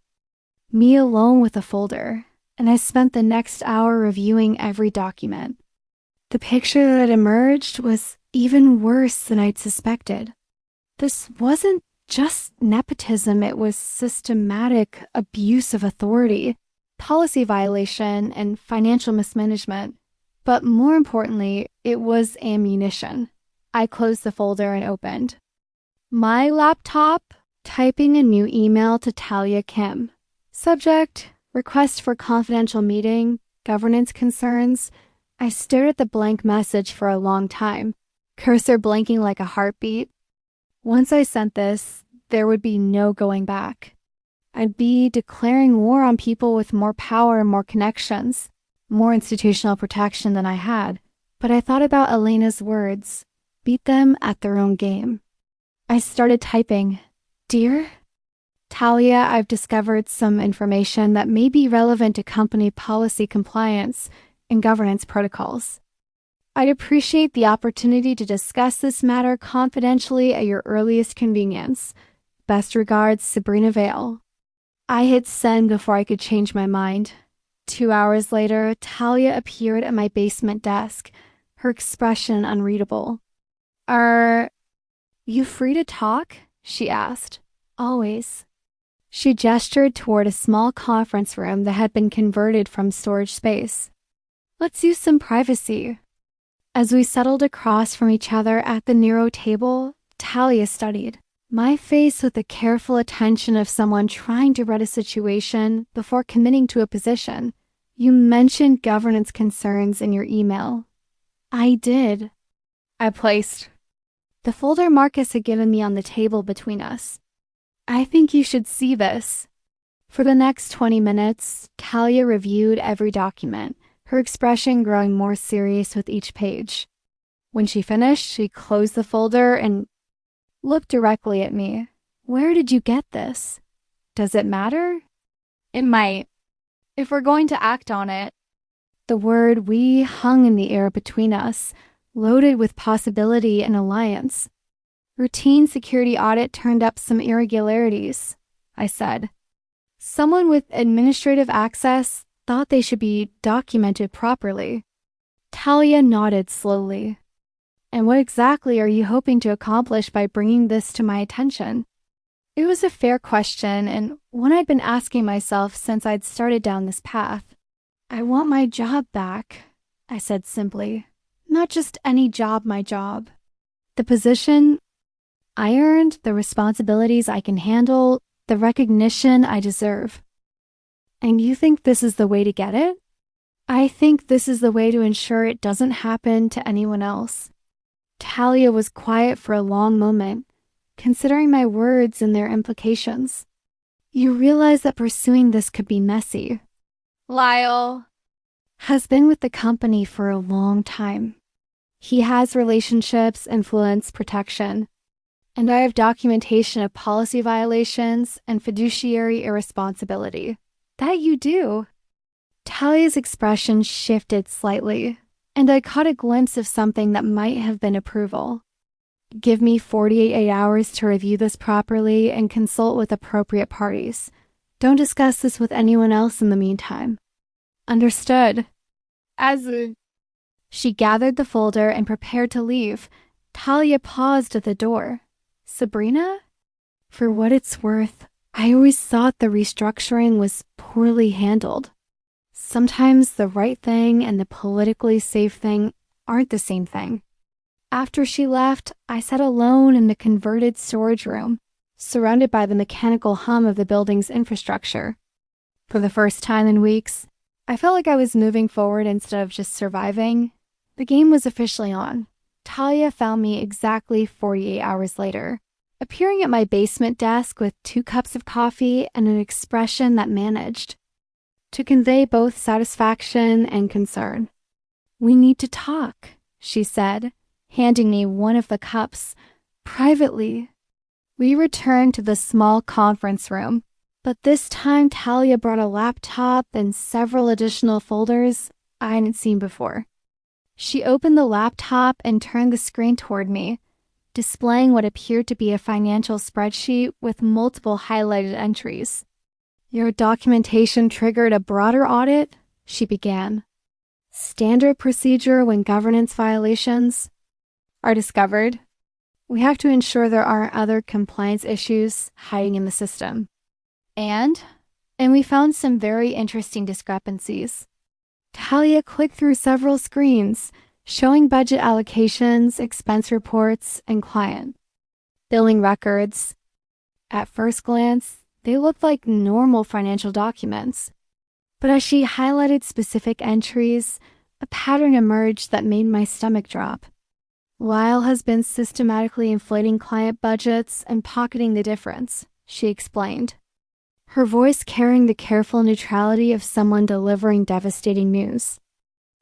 me alone with a folder, and I spent the next hour reviewing every document. The picture that emerged was even worse than I'd suspected. This wasn't just nepotism, it was systematic abuse of authority, policy violation, and financial mismanagement. But more importantly, it was ammunition. I closed the folder and opened my laptop, typing a new email to Talia Kim. Subject, request for confidential meeting, governance concerns. I stared at the blank message for a long time, cursor blinking like a heartbeat. Once I sent this, there would be no going back. I'd be declaring war on people with more power and more connections, more institutional protection than I had. But I thought about Elena's words, beat them at their own game. I started typing, Dear Talia, I've discovered some information that may be relevant to company policy compliance and governance protocols. I'd appreciate the opportunity to discuss this matter confidentially at your earliest convenience. Best regards, Sabrina Vale. I hit send before I could change my mind. 2 hours later, Talia appeared at my basement desk, her expression unreadable. "Are you free to talk?" she asked. "Always." She gestured toward a small conference room that had been converted from storage space. "Let's use some privacy." As we settled across from each other at the narrow table, Talia studied my face with the careful attention of someone trying to read a situation before committing to a position. "You mentioned governance concerns in your email." "I did." I placed the folder Marcus had given me on the table between us. "I think you should see this." For the next 20 minutes, Talia reviewed every document, her expression growing more serious with each page. When she finished, she closed the folder and looked directly at me. "Where did you get this? Does it matter?" "It might, if we're going to act on it." The word "we" hung in the air between us, loaded with possibility and alliance. "Routine security audit turned up some irregularities," I said. "Someone with administrative access thought they should be documented properly." Talia nodded slowly. "And what exactly are you hoping to accomplish by bringing this to my attention?" It was a fair question, and one I'd been asking myself since I'd started down this path. "I want my job back," I said simply. "Not just any job, my job. The position I earned, the responsibilities I can handle, the recognition I deserve." "And you think this is the way to get it?" "I think this is the way to ensure it doesn't happen to anyone else." Talia was quiet for a long moment, considering my words and their implications. "You realize that pursuing this could be messy." "Lyle has been with the company for a long time. He has relationships, influence, protection, and I have documentation of policy violations and fiduciary irresponsibility." "That you do." Talia's expression shifted slightly, and I caught a glimpse of something that might have been approval. "Give me 48 hours to review this properly and consult with appropriate parties. Don't discuss this with anyone else in the meantime." "Understood." She gathered the folder and prepared to leave. Talia paused at the door. "Sabrina?" For what it's worth, I always thought the restructuring was poorly handled. Sometimes the right thing and the politically safe thing aren't the same thing. After she left, I sat alone in the converted storage room, surrounded by the mechanical hum of the building's infrastructure. For the first time in weeks, I felt like I was moving forward instead of just surviving. The game was officially on. Talia found me exactly 48 hours later, appearing at my basement desk with 2 cups of coffee and an expression that managed to convey both satisfaction and concern. "We need to talk," she said, handing me one of the cups, "privately." We returned to the small conference room, but this time Talia brought a laptop and several additional folders I hadn't seen before. She opened the laptop and turned the screen toward me, displaying what appeared to be a financial spreadsheet with multiple highlighted entries. "Your documentation triggered a broader audit," she began. "Standard procedure when governance violations are discovered. We have to ensure there aren't other compliance issues hiding in the system. And we found some very interesting discrepancies." Talia clicked through several screens, showing budget allocations, expense reports, and client billing records. At first glance, they looked like normal financial documents. But as she highlighted specific entries, a pattern emerged that made my stomach drop. "Lyle has been systematically inflating client budgets and pocketing the difference," she explained, her voice carrying the careful neutrality of someone delivering devastating news.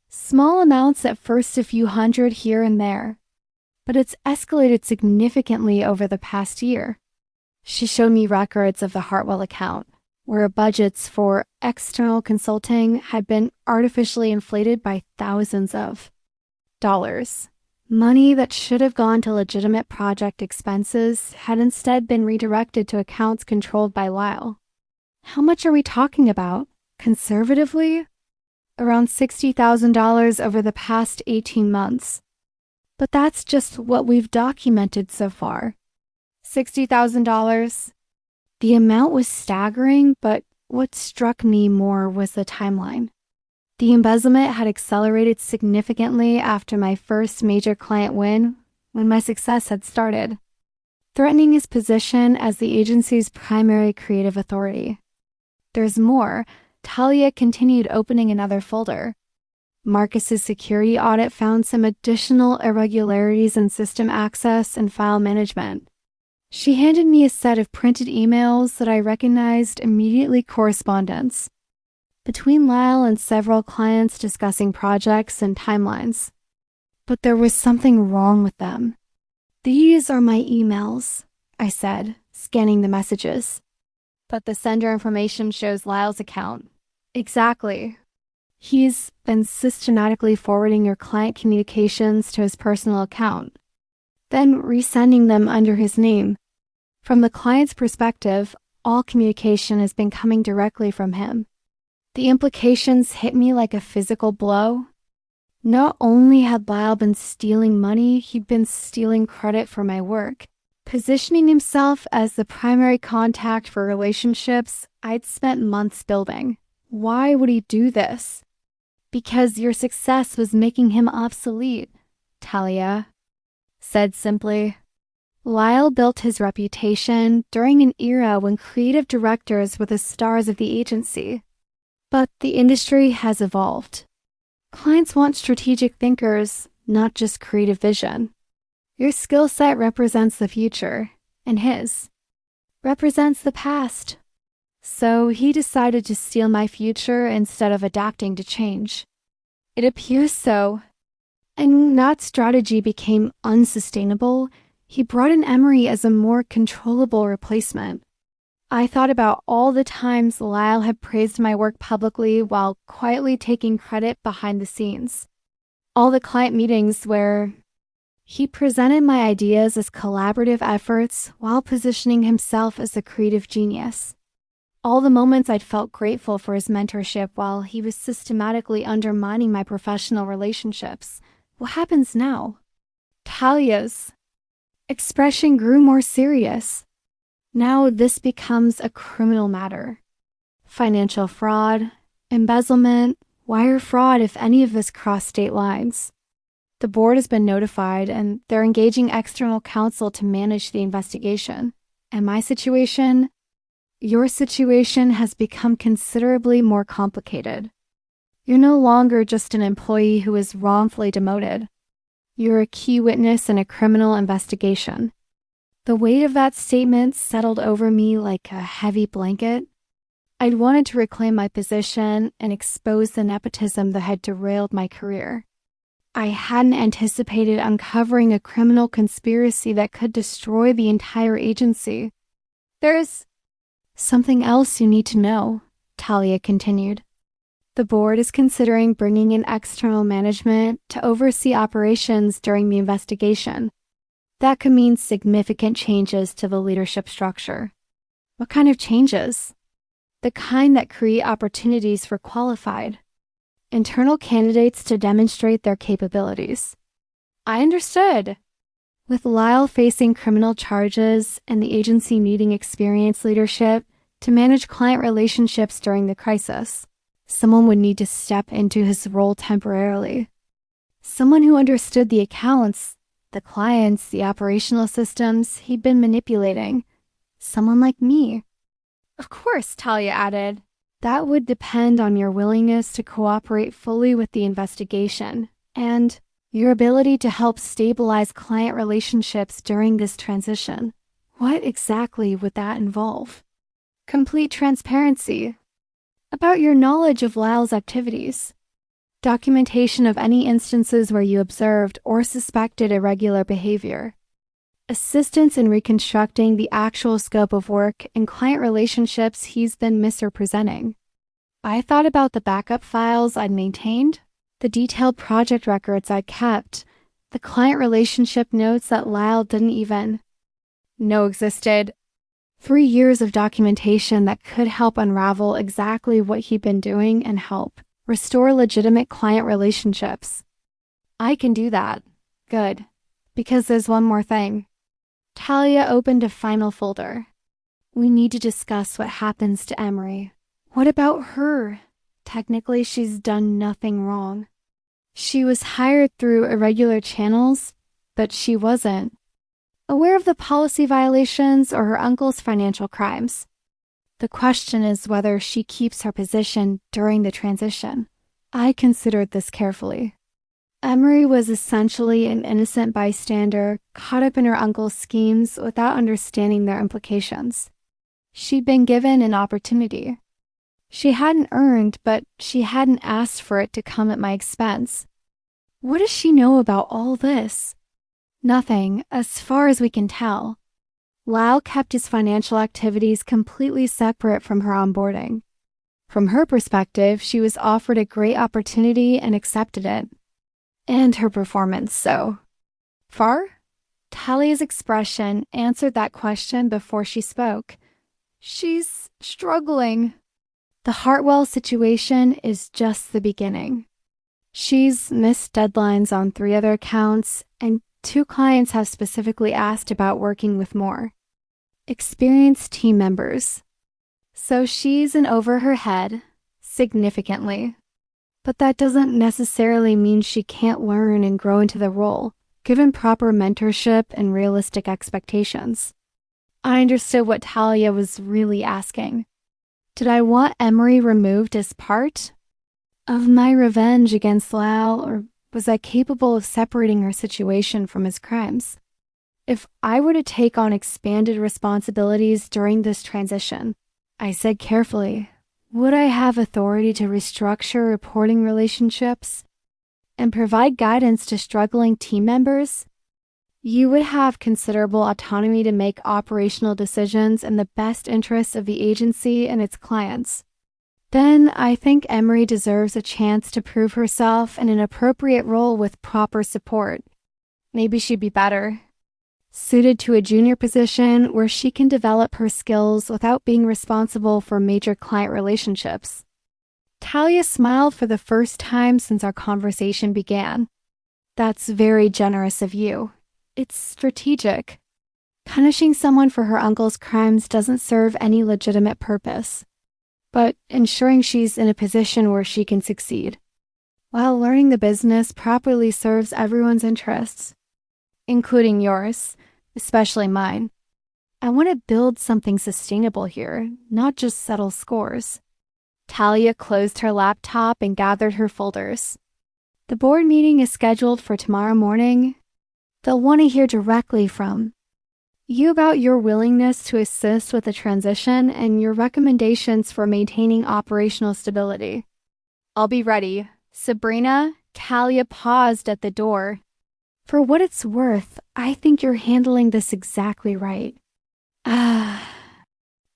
"Small amounts at first, a few hundred here and there, but it's escalated significantly over the past year." She showed me records of the Hartwell account, where budgets for external consulting had been artificially inflated by thousands of Money that should have gone to legitimate project expenses had instead been redirected to accounts controlled by Lyle. How much are we talking about? Conservatively? Around $60,000 over the past 18 months. But that's just what we've documented so far. $60,000. The amount was staggering, but what struck me more was the timeline. The embezzlement had accelerated significantly after my first major client win, when my success had started, threatening his position as the agency's primary creative authority. There's more. Talia continued opening another folder. Marcus's security audit found some additional irregularities in system access and file management. She handed me a set of printed emails that I recognized immediately correspondence between Lyle and several clients discussing projects and timelines. But there was something wrong with them. "These are my emails," I said, scanning the messages. "But the sender information shows Lyle's account." "Exactly. He's been systematically forwarding your client communications to his personal account, then resending them under his name. From the client's perspective, all communication has been coming directly from him." The implications hit me like a physical blow. Not only had Lyle been stealing money, he'd been stealing credit for my work, positioning himself as the primary contact for relationships I'd spent months building. Why would he do this? "Because your success was making him obsolete," Talia said simply. Lyle built his reputation during an era when creative directors were the stars of the agency. But the industry has evolved. Clients want strategic thinkers, not just creative vision. Your skill set represents the future, and his represents the past. So he decided to steal my future instead of adapting to change. It appears so. And that strategy became unsustainable. He brought in Emery as a more controllable replacement. I thought about all the times Lyle had praised my work publicly while quietly taking credit behind the scenes. All the client meetings where he presented my ideas as collaborative efforts while positioning himself as a creative genius. All the moments I'd felt grateful for his mentorship while he was systematically undermining my professional relationships. What happens now? Talia's expression grew more serious. Now this becomes a criminal matter. Financial fraud, embezzlement, wire fraud if any of this cross state lines. The board has been notified and they're engaging external counsel to manage the investigation. And my situation, your situation has become considerably more complicated. You're no longer just an employee who is wrongfully demoted. You're a key witness in a criminal investigation. The weight of that statement settled over me like a heavy blanket. I'd wanted to reclaim my position and expose the nepotism that had derailed my career. I hadn't anticipated uncovering a criminal conspiracy that could destroy the entire agency. "There's something else you need to know," Talia continued. "The board is considering bringing in external management to oversee operations during the investigation. That could mean significant changes to the leadership structure." "What kind of changes?" "The kind that create opportunities for qualified, internal candidates to demonstrate their capabilities." I understood. With Lyle facing criminal charges and the agency needing experienced leadership to manage client relationships during the crisis, someone would need to step into his role temporarily. Someone who understood the accounts, the clients, the operational systems he'd been manipulating. Someone like me. "Of course," Talia added. "That would depend on your willingness to cooperate fully with the investigation and your ability to help stabilize client relationships during this transition." What exactly would that involve? "Complete transparency about your knowledge of Lyle's activities. Documentation of any instances where you observed or suspected irregular behavior. Assistance in reconstructing the actual scope of work and client relationships he's been misrepresenting." I thought about the backup files I'd maintained. The detailed project records I kept, the client relationship notes that Lyle didn't even know existed. 3 years of documentation that could help unravel exactly what he'd been doing and help restore legitimate client relationships. I can do that. Good. Because there's one more thing. Talia opened a final folder. We need to discuss what happens to Emery. What about her? Technically, she's done nothing wrong. She was hired through irregular channels, but she wasn't aware of the policy violations or her uncle's financial crimes. The question is whether she keeps her position during the transition. I considered this carefully. Emery was essentially an innocent bystander caught up in her uncle's schemes without understanding their implications. She'd been given an opportunity. She hadn't earned, but she hadn't asked for it to come at my expense. What does she know about all this? Nothing, as far as we can tell. Lyle kept his financial activities completely separate from her onboarding. From her perspective, she was offered a great opportunity and accepted it. And her performance, so far? Talia's expression answered that question before she spoke. She's struggling. The Hartwell situation is just the beginning. She's missed deadlines on 3 other accounts, and 2 clients have specifically asked about working with more experienced team members. So she's in over her head, significantly. But that doesn't necessarily mean she can't learn and grow into the role, given proper mentorship and realistic expectations. I understood what Talia was really asking. Did I want Emery removed as part of my revenge against Lyle, or was I capable of separating her situation from his crimes? If I were to take on expanded responsibilities during this transition, I said carefully, would I have authority to restructure reporting relationships and provide guidance to struggling team members? You would have considerable autonomy to make operational decisions in the best interests of the agency and its clients. Then I think Emery deserves a chance to prove herself in an appropriate role with proper support. Maybe she'd be better suited to a junior position where she can develop her skills without being responsible for major client relationships. Talia smiled for the first time since our conversation began. That's very generous of you. It's strategic. Punishing someone for her uncle's crimes doesn't serve any legitimate purpose, but ensuring she's in a position where she can succeed, while learning the business properly serves everyone's interests, including yours, especially mine. I want to build something sustainable here, not just settle scores. Talia closed her laptop and gathered her folders. The board meeting is scheduled for tomorrow morning. They'll want to hear directly from you about your willingness to assist with the transition and your recommendations for maintaining operational stability. I'll be ready. Sabrina, Talia paused at the door. For what it's worth, I think you're handling this exactly right. A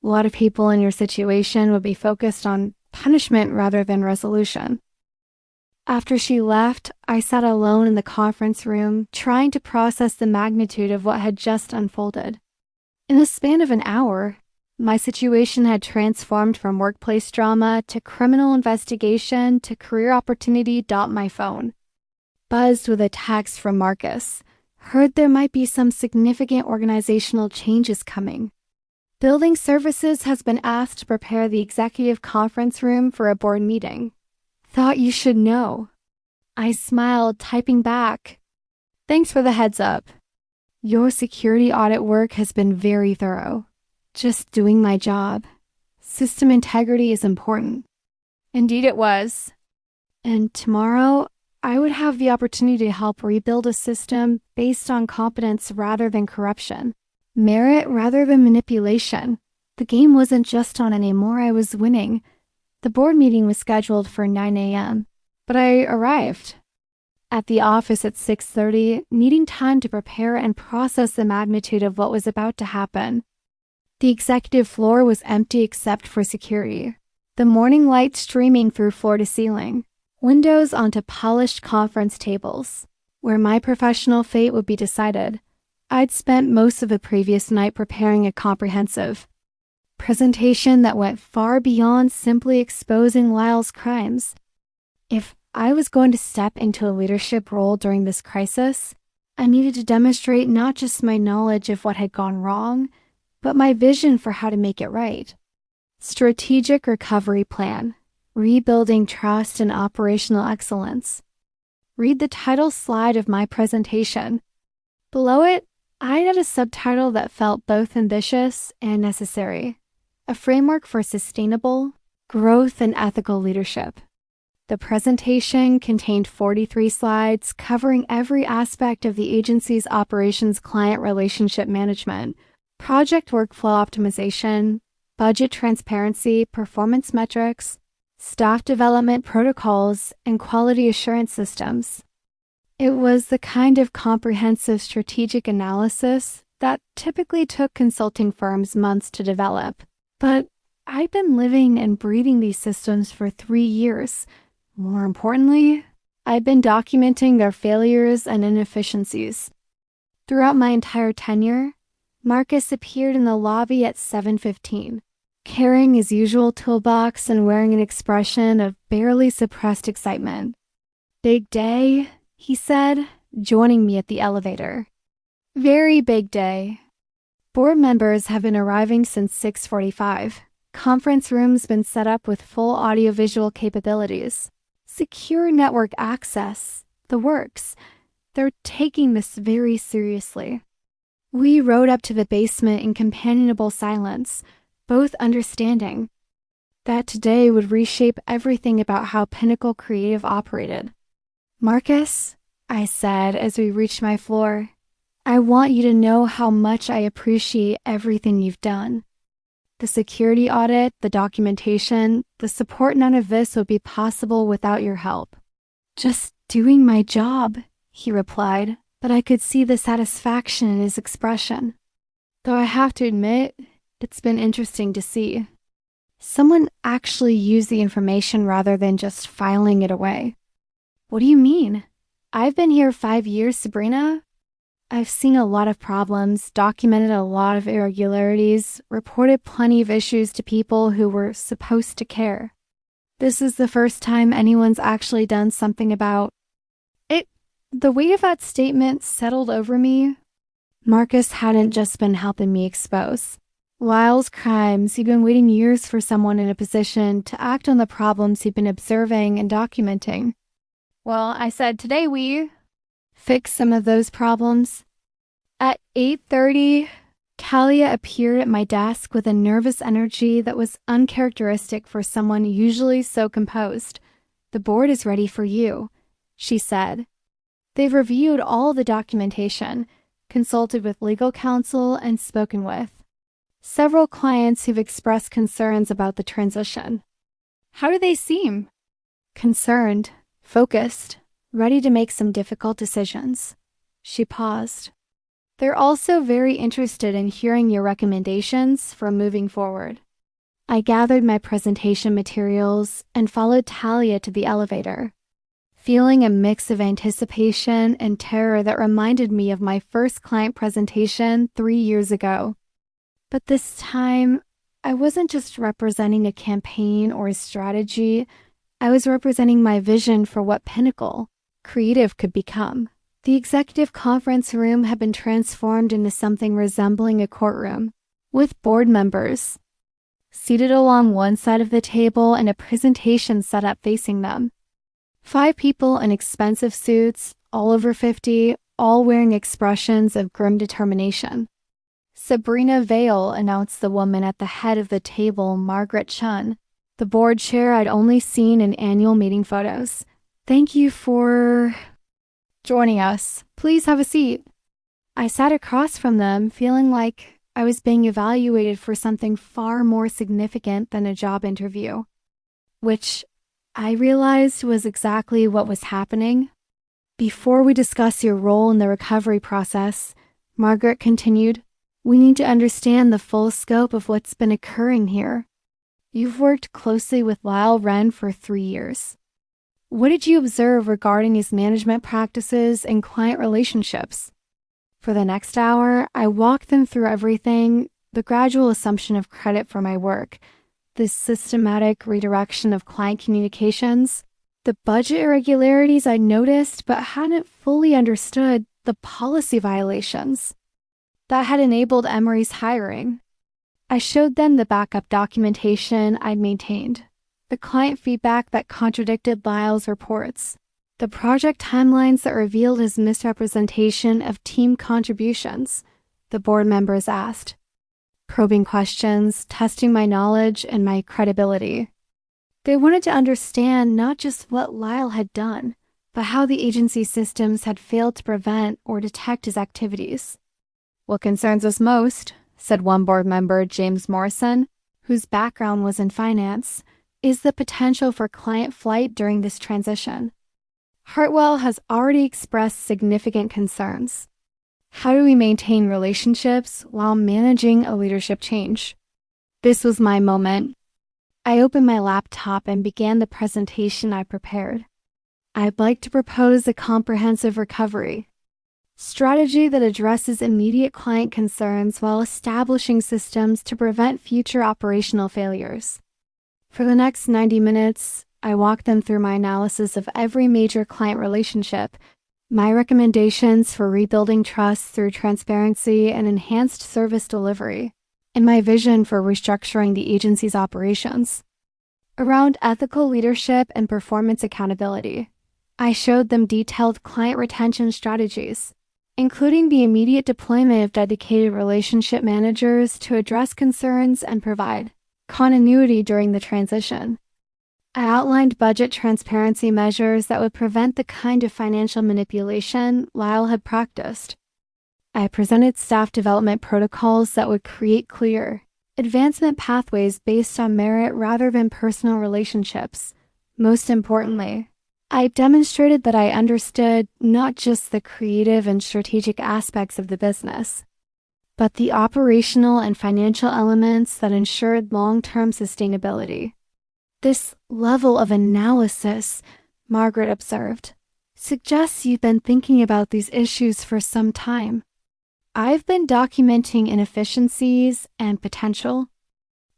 lot of people in your situation would be focused on punishment rather than resolution. After she left, I sat alone in the conference room, trying to process the magnitude of what had just unfolded. In the span of an hour, my situation had transformed from workplace drama to criminal investigation to career opportunity. My phone buzzed with a text from Marcus. Heard there might be some significant organizational changes coming. Building Services has been asked to prepare the executive conference room for a board meeting. Thought you should know. I smiled, typing back. Thanks for the heads up. Your security audit work has been very thorough. Just doing my job. System integrity is important. Indeed it was. And tomorrow, I would have the opportunity to help rebuild a system based on competence rather than corruption. Merit rather than manipulation. The game wasn't just on anymore, I was winning. The board meeting was scheduled for 9 a.m., but I arrived at the office at 6:30, needing time to prepare and process the magnitude of what was about to happen. The executive floor was empty except for security, the morning light streaming through floor to ceiling. windows onto polished conference tables, where my professional fate would be decided. I'd spent most of the previous night preparing a comprehensive presentation that went far beyond simply exposing Lyle's crimes. If I was going to step into a leadership role during this crisis, I needed to demonstrate not just my knowledge of what had gone wrong, but my vision for how to make it right. Strategic recovery plan, rebuilding trust and operational excellence. Read the title slide of my presentation. Below it, I had a subtitle that felt both ambitious and necessary. A framework for sustainable growth and ethical leadership. The presentation contained 43 slides covering every aspect of the agency's operations, client relationship management, project workflow optimization, budget transparency, performance metrics, staff development protocols, and quality assurance systems. It was the kind of comprehensive strategic analysis that typically took consulting firms months to develop. But I'd been living and breathing these systems for 3 years. More importantly, I'd been documenting their failures and inefficiencies. Throughout my entire tenure, Marcus appeared in the lobby at 7:15, carrying his usual toolbox and wearing an expression of barely suppressed excitement. "Big day," he said, joining me at the elevator. "Very big day. Board members have been arriving since 6:45. Conference rooms been set up with full audiovisual capabilities. Secure network access, the works. They're taking this very seriously." We rode up to the basement in companionable silence, both understanding that today would reshape everything about how Pinnacle Creative operated. "Marcus," I said as we reached my floor, "I want you to know how much I appreciate everything you've done. The security audit, the documentation, the support, none of this would be possible without your help." "Just doing my job," he replied, but I could see the satisfaction in his expression. Though I have to admit, it's been interesting to see. Someone actually used the information rather than just filing it away. "What do you mean? I've been here 5 years, Sabrina. I've seen a lot of problems, documented a lot of irregularities, reported plenty of issues to people who were supposed to care. This is the first time anyone's actually done something about it." The weight of that statement settled over me. Marcus hadn't just been helping me expose Lyle's crimes. He'd been waiting years for someone in a position to act on the problems he'd been observing and documenting. "Well," I said, "today we fix some of those problems." At 8:30, Talia appeared at my desk with a nervous energy that was uncharacteristic for someone usually so composed. "The board is ready for you," she said. "They've reviewed all the documentation, consulted with legal counsel, and spoken with several clients who've expressed concerns about the transition." "How do they seem?" "Concerned, focused, ready to make some difficult decisions." She paused. "They're also very interested in hearing your recommendations for moving forward." I gathered my presentation materials and followed Talia to the elevator, feeling a mix of anticipation and terror that reminded me of my first client presentation 3 years ago. But this time, I wasn't just representing a campaign or a strategy. I was representing my vision for what Pinnacle Creative could become. The executive conference room had been transformed into something resembling a courtroom, with board members seated along one side of the table and a presentation set up facing them. 5 people in expensive suits, all over 50, all wearing expressions of grim determination. "Sabrina Vale," announced the woman at the head of the table, Margaret Chun, the board chair I'd only seen in annual meeting photos. "Thank you for joining us. Please have a seat." I sat across from them, feeling like I was being evaluated for something far more significant than a job interview, which I realized was exactly what was happening. "Before we discuss your role in the recovery process," Margaret continued, "we need to understand the full scope of what's been occurring here. You've worked closely with Lyle Wren for 3 years. What did you observe regarding his management practices and client relationships? For the next hour, I walked them through everything: the gradual assumption of credit for my work, the systematic redirection of client communications, the budget irregularities I noticed but hadn't fully understood, the policy violations that had enabled Emery's hiring. I showed them the backup documentation I'd maintained, the client feedback that contradicted Lyle's reports, the project timelines that revealed his misrepresentation of team contributions. The board members asked probing questions, testing my knowledge and my credibility. They wanted to understand not just what Lyle had done, but how the agency's systems had failed to prevent or detect his activities. "What concerns us most," said one board member, James Morrison, whose background was in finance, "is the potential for client flight during this transition. Hartwell has already expressed significant concerns. How do we maintain relationships while managing a leadership change?" This was my moment. I opened my laptop and began the presentation I prepared. I'd like to propose a comprehensive recovery strategy that addresses immediate client concerns while establishing systems to prevent future operational failures. For the next 90 minutes, I walked them through my analysis of every major client relationship, my recommendations for rebuilding trust through transparency and enhanced service delivery, and my vision for restructuring the agency's operations. Around ethical leadership and performance accountability, I showed them detailed client retention strategies, including the immediate deployment of dedicated relationship managers to address concerns and provide continuity during the transition. I outlined budget transparency measures that would prevent the kind of financial manipulation Lyle had practiced. I presented staff development protocols that would create clear advancement pathways based on merit rather than personal relationships. Most importantly, I demonstrated that I understood not just the creative and strategic aspects of the business, but the operational and financial elements that ensured long-term sustainability. "This level of analysis," Margaret observed, "suggests you've been thinking about these issues for some time." "I've been documenting inefficiencies and potential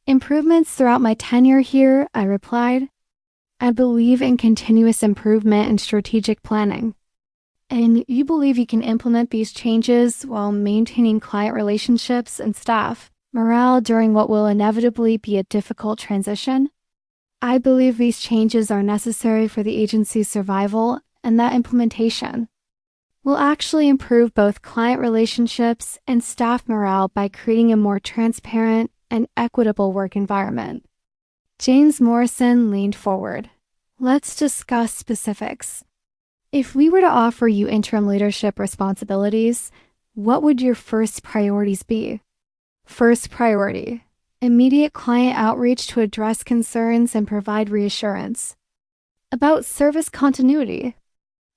improvements throughout my tenure here," I replied. "I believe in continuous improvement and strategic planning. And you believe you can implement these changes while maintaining client relationships and staff morale during what will inevitably be a difficult transition?" "I believe these changes are necessary for the agency's survival, and that implementation will actually improve both client relationships and staff morale by creating a more transparent and equitable work environment." James Morrison leaned forward. "Let's discuss specifics. If we were to offer you interim leadership responsibilities, what would your first priorities be?" "First priority: immediate client outreach to address concerns and provide reassurance about service continuity.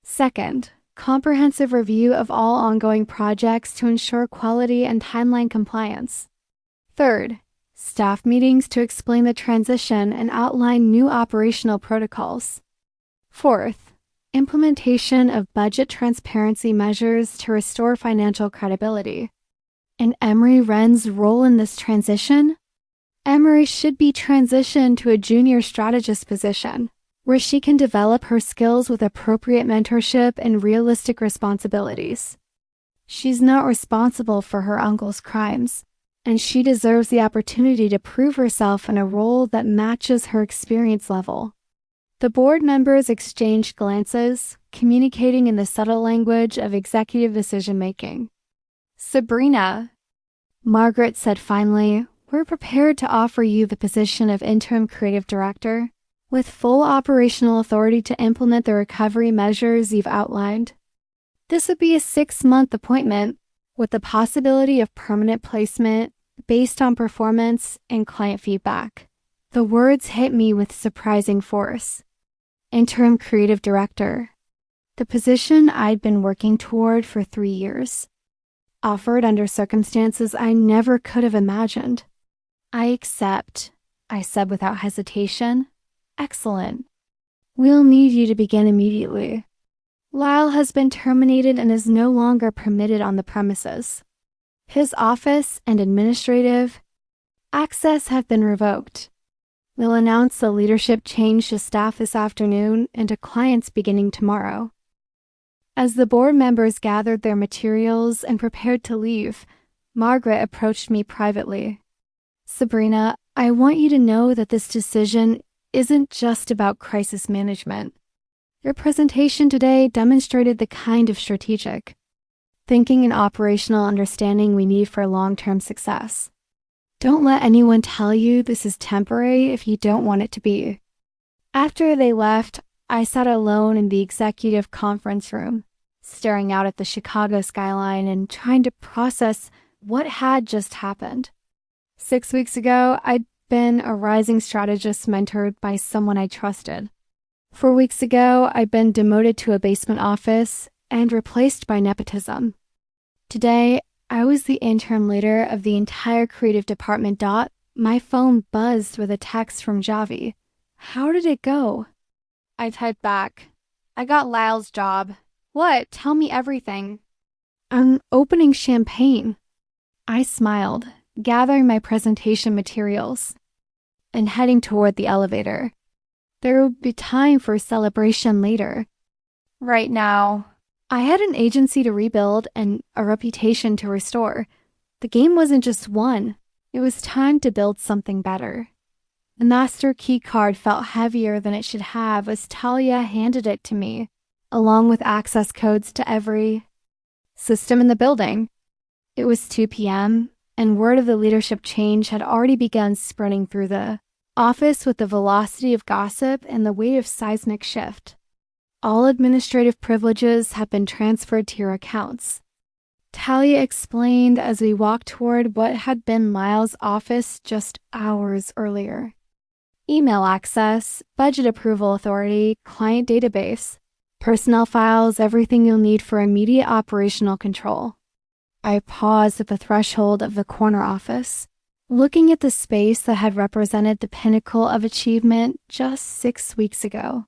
Second, comprehensive review of all ongoing projects to ensure quality and timeline compliance. Third, staff meetings to explain the transition and outline new operational protocols. Fourth, implementation of budget transparency measures to restore financial credibility." "And Emery Wren's role in this transition?" "Emery should be transitioned to a junior strategist position, where she can develop her skills with appropriate mentorship and realistic responsibilities. She's not responsible for her uncle's crimes, and she deserves the opportunity to prove herself in a role that matches her experience level." The board members exchanged glances, communicating in the subtle language of executive decision-making. "Sabrina," Margaret said finally, "we're prepared to offer you the position of interim creative director, with full operational authority to implement the recovery measures you've outlined. This would be a 6-month appointment, with the possibility of permanent placement based on performance and client feedback." The words hit me with surprising force. Interim creative director, the position I'd been working toward for 3 years, offered under circumstances I never could have imagined. "I accept," I said without hesitation. "Excellent. We'll need you to begin immediately. Lyle has been terminated and is no longer permitted on the premises. His office and administrative access have been revoked. We'll announce the leadership change to staff this afternoon and to clients beginning tomorrow. As the board members gathered their materials and prepared to leave, Margaret approached me privately. Sabrina, I want you to know that this decision isn't just about crisis management. Your presentation today demonstrated the kind of strategic thinking and operational understanding we need for long-term success. Don't let anyone tell you this is temporary if you don't want it to be. After they left, I sat alone in the executive conference room, staring out at the Chicago skyline and trying to process what had just happened. 6 weeks ago, I'd been a rising strategist mentored by someone I trusted. 4 weeks ago, I'd been demoted to a basement office and replaced by nepotism. Today, I was the interim leader of the entire creative department. My phone buzzed with a text from Javi. How did it go? I typed back. I got Lyle's job. What? Tell me everything. I'm opening champagne. I smiled, gathering my presentation materials, and heading toward the elevator. There would be time for a celebration later. Right now, I had an agency to rebuild and a reputation to restore. The game wasn't just won. It was time to build something better. The master key card felt heavier than it should have as Talia handed it to me, along with access codes to every system in the building. It was 2 p.m., and word of the leadership change had already begun spreading through the office with the velocity of gossip and the weight of seismic shift. All administrative privileges have been transferred to your accounts. Talia explained as we walked toward what had been Lyle's office just hours earlier. Email access, budget approval authority, client database, personnel files, everything you'll need for immediate operational control. I paused at the threshold of the corner office, looking at the space that had represented the pinnacle of achievement just 6 weeks ago.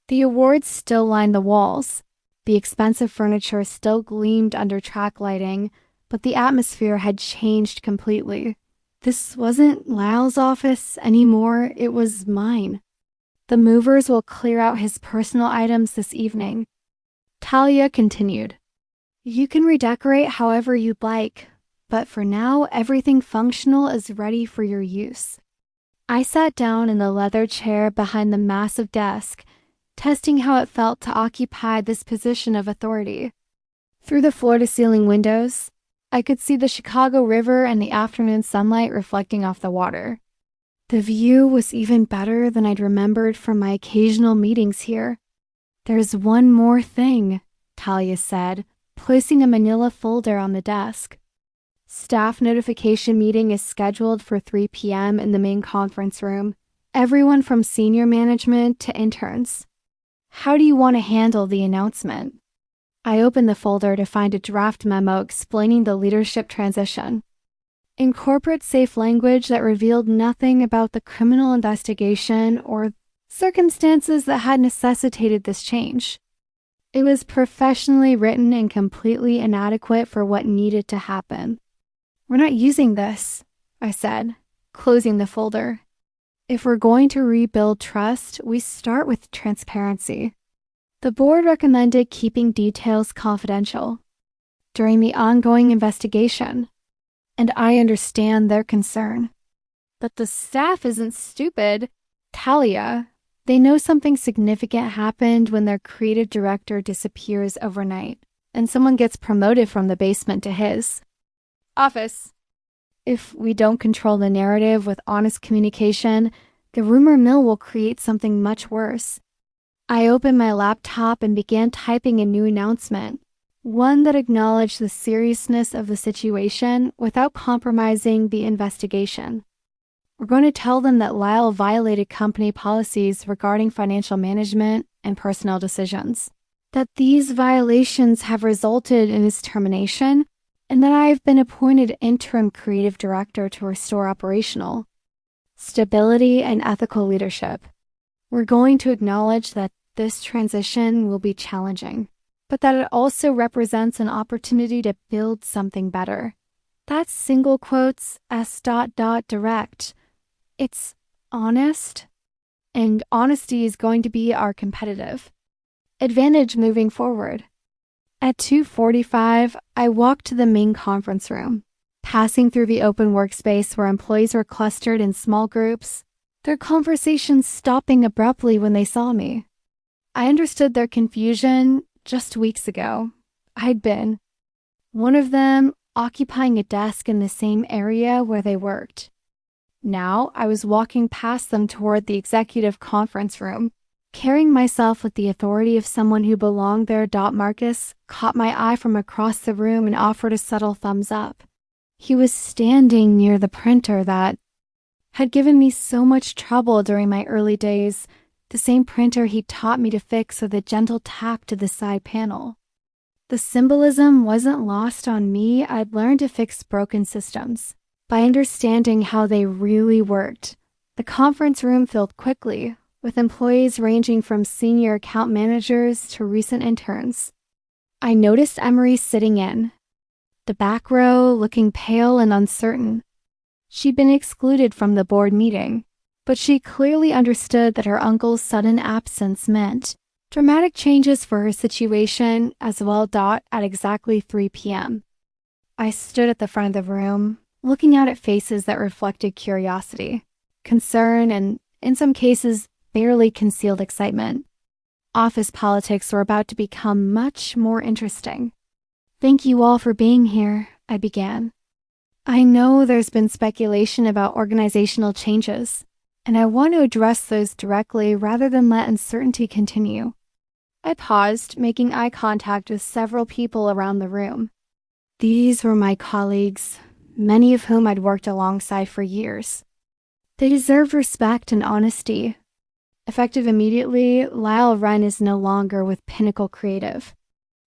The awards still lined the walls. The expensive furniture still gleamed under track lighting, but the atmosphere had changed completely. This wasn't Lyle's office anymore, it was mine. The movers will clear out his personal items this evening. Talia continued. You can redecorate however you'd like, but for now, everything functional is ready for your use. I sat down in the leather chair behind the massive desk, testing how it felt to occupy this position of authority. Through the floor-to-ceiling windows, I could see the Chicago River and the afternoon sunlight reflecting off the water. The view was even better than I'd remembered from my occasional meetings here. There's one more thing, Talia said, placing a manila folder on the desk. Staff notification meeting is scheduled for 3 p.m. in the main conference room. Everyone from senior management to interns. How do you want to handle the announcement? I opened the folder to find a draft memo explaining the leadership transition. Incorporate safe language that revealed nothing about the criminal investigation or circumstances that had necessitated this change. It was professionally written and completely inadequate for what needed to happen. We're not using this, I said, closing the folder. If we're going to rebuild trust, we start with transparency. The board recommended keeping details confidential during the ongoing investigation, and I understand their concern. But the staff isn't stupid. Talia, they know something significant happened when their creative director disappears overnight, and someone gets promoted from the basement to his office. If we don't control the narrative with honest communication, the rumor mill will create something much worse. I opened my laptop and began typing a new announcement, one that acknowledged the seriousness of the situation without compromising the investigation. We're going to tell them that Lyle violated company policies regarding financial management and personnel decisions, that these violations have resulted in his termination, and that I have been appointed interim creative director to restore operational stability and ethical leadership. We're going to acknowledge that this transition will be challenging, but that it also represents an opportunity to build something better. That's single quotes S.direct. It's honest, and honesty is going to be our competitive advantage moving forward. At 2:45, I walked to the main conference room, passing through the open workspace where employees were clustered in small groups, their conversations stopping abruptly when they saw me. I understood their confusion just weeks ago. I'd been one of them occupying a desk in the same area where they worked. Now I was walking past them toward the executive conference room, carrying myself with the authority of someone who belonged there. Marcus caught my eye from across the room and offered a subtle thumbs up. He was standing near the printer that had given me so much trouble during my early days, the same printer he taught me to fix with a gentle tap to the side panel. The symbolism wasn't lost on me. I'd learned to fix broken systems by understanding how they really worked. The conference room filled quickly, with employees ranging from senior account managers to recent interns. I noticed Emery sitting in the back row, looking pale and uncertain. She'd been excluded from the board meeting, but she clearly understood that her uncle's sudden absence meant dramatic changes for her situation as well. At exactly 3 p.m. I stood at the front of the room, looking out at faces that reflected curiosity, concern, and, in some cases, barely concealed excitement. Office politics were about to become much more interesting. "Thank you all for being here," I began. "I know there's been speculation about organizational changes, and I want to address those directly rather than let uncertainty continue." I paused, making eye contact with several people around the room. These were my colleagues, many of whom I'd worked alongside for years. They deserved respect and honesty. Effective immediately, Lyle is no longer with Pinnacle Creative.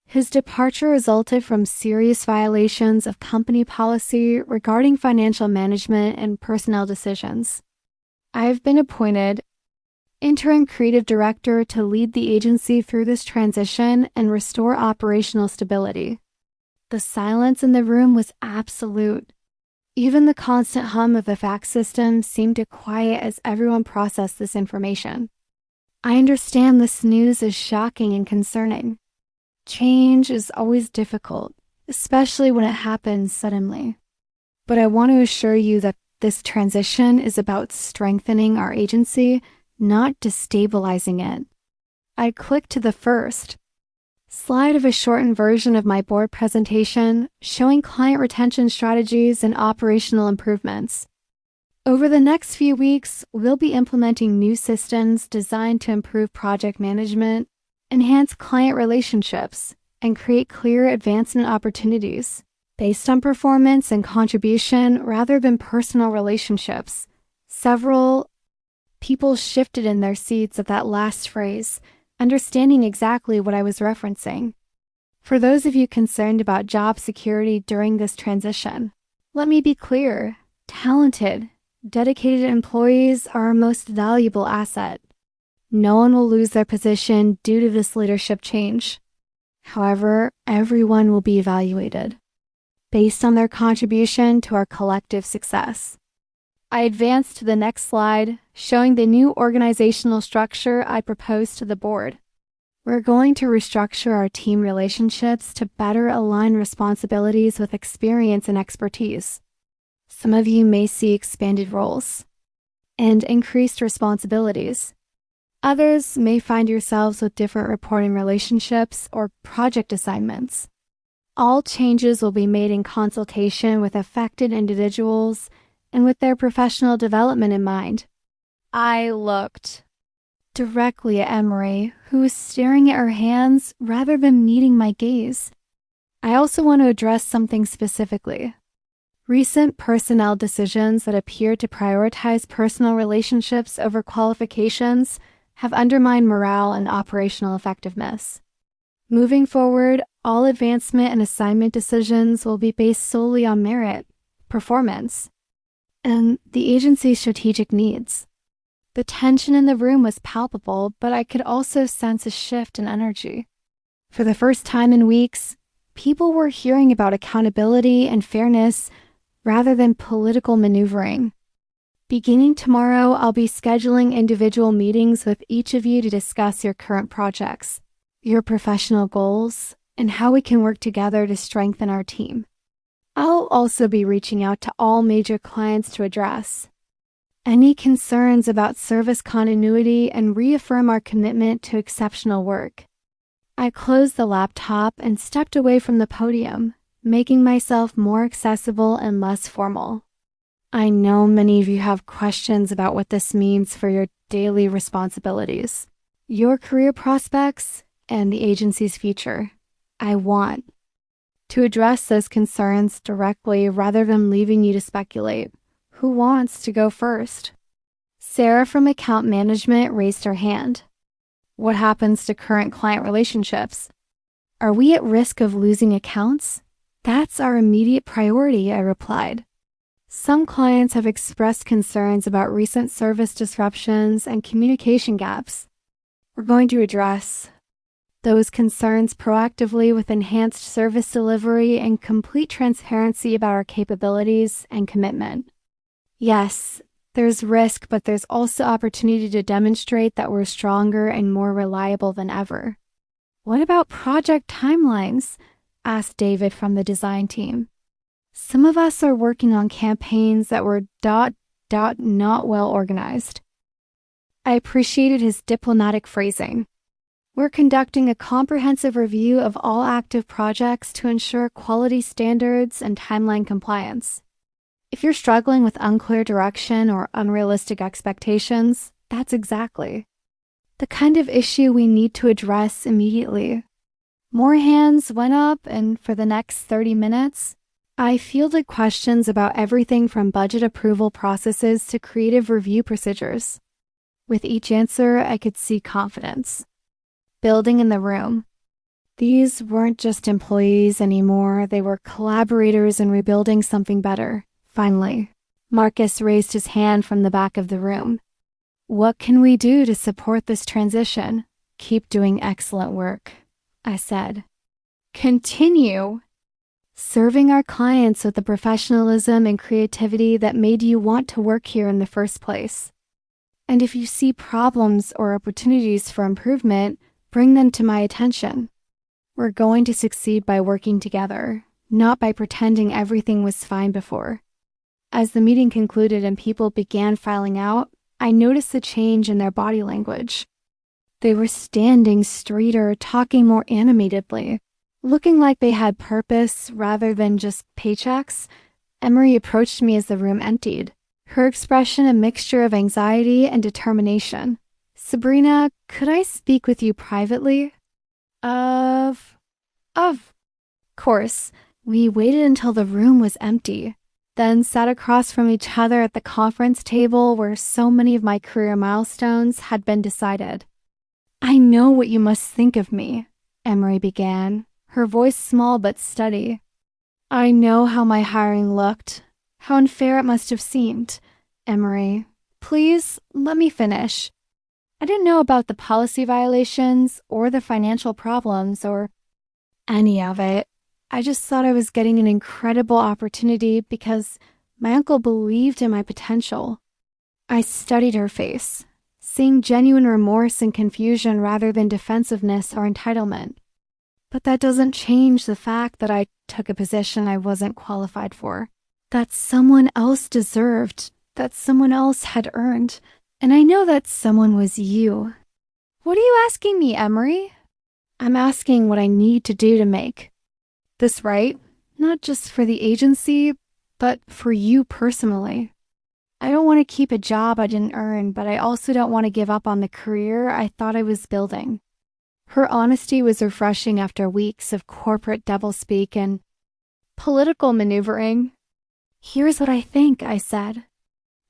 His departure resulted from serious violations of company policy regarding financial management and personnel decisions. I've been appointed interim creative director to lead the agency through this transition and restore operational stability. The silence in the room was absolute. Even the constant hum of the fax system seemed to quiet as everyone processed this information. I understand this news is shocking and concerning. Change is always difficult, especially when it happens suddenly. But I want to assure you that this transition is about strengthening our agency, not destabilizing it. I clicked to the first slide of a shortened version of my board presentation showing client retention strategies and operational improvements. Over the next few weeks, we'll be implementing new systems designed to improve project management, enhance client relationships, and create clear advancement opportunities based on performance and contribution rather than personal relationships. Several people shifted in their seats at that last phrase, understanding exactly what I was referencing. For those of you concerned about job security during this transition, let me be clear: talented, dedicated employees are our most valuable asset. No one will lose their position due to this leadership change. However, everyone will be evaluated based on their contribution to our collective success. I advanced to the next slide, showing the new organizational structure I proposed to the board. We're going to restructure our team relationships to better align responsibilities with experience and expertise. Some of you may see expanded roles and increased responsibilities. Others may find yourselves with different reporting relationships or project assignments. All changes will be made in consultation with affected individuals and with their professional development in mind. I looked directly at Emery, who was staring at her hands rather than meeting my gaze. I also want to address something specifically. Recent personnel decisions that appear to prioritize personal relationships over qualifications have undermined morale and operational effectiveness. Moving forward, all advancement and assignment decisions will be based solely on merit, performance, and the agency's strategic needs. The tension in the room was palpable, but I could also sense a shift in energy. For the first time in weeks, people were hearing about accountability and fairness rather than political maneuvering. Beginning tomorrow, I'll be scheduling individual meetings with each of you to discuss your current projects, your professional goals, and how we can work together to strengthen our team. I'll also be reaching out to all major clients to address any concerns about service continuity and reaffirm our commitment to exceptional work. I closed the laptop and stepped away from the podium, making myself more accessible and less formal. I know many of you have questions about what this means for your daily responsibilities, your career prospects, and the agency's future. I want to address those concerns directly rather than leaving you to speculate. Who wants to go first? Sarah from Account Management raised her hand. What happens to current client relationships? Are we at risk of losing accounts? That's our immediate priority, I replied. Some clients have expressed concerns about recent service disruptions and communication gaps. We're going to address those concerns proactively with enhanced service delivery and complete transparency about our capabilities and commitment. Yes, there's risk, but there's also opportunity to demonstrate that we're stronger and more reliable than ever. What about project timelines? Asked David from the design team. Some of us are working on campaigns that were not well organized. I appreciated his diplomatic phrasing. We're conducting a comprehensive review of all active projects to ensure quality standards and timeline compliance. If you're struggling with unclear direction or unrealistic expectations, that's exactly the kind of issue we need to address immediately. More hands went up, and for the next 30 minutes, I fielded questions about everything from budget approval processes to creative review procedures. With each answer, I could see confidence building in the room. These weren't just employees anymore, they were collaborators in rebuilding something better. Finally, Marcus raised his hand from the back of the room. What can we do to support this transition? Keep doing excellent work, I said. Continue serving our clients with the professionalism and creativity that made you want to work here in the first place. And if you see problems or opportunities for improvement, bring them to my attention. We're going to succeed by working together, not by pretending everything was fine before. As the meeting concluded and people began filing out, I noticed a change in their body language. They were standing straighter, talking more animatedly, looking like they had purpose rather than just paychecks. Emery approached me as the room emptied, her expression a mixture of anxiety and determination. Sabrina, could I speak with you privately? Of course. We waited until the room was empty, then sat across from each other at the conference table where so many of my career milestones had been decided. I know what you must think of me, Emery began, her voice small but steady. I know how my hiring looked, how unfair it must have seemed. Emery, please let me finish. I didn't know about the policy violations or the financial problems or any of it. I just thought I was getting an incredible opportunity because my uncle believed in my potential. I studied her face, seeing genuine remorse and confusion rather than defensiveness or entitlement. But that doesn't change the fact that I took a position I wasn't qualified for, that someone else deserved, that someone else had earned, and I know that someone was you. What are you asking me, Emery? I'm asking what I need to do to make this right, not just for the agency, but for you personally. I don't want to keep a job I didn't earn, but I also don't want to give up on the career I thought I was building. Her honesty was refreshing after weeks of corporate doublespeak and political maneuvering. Here's what I think, I said.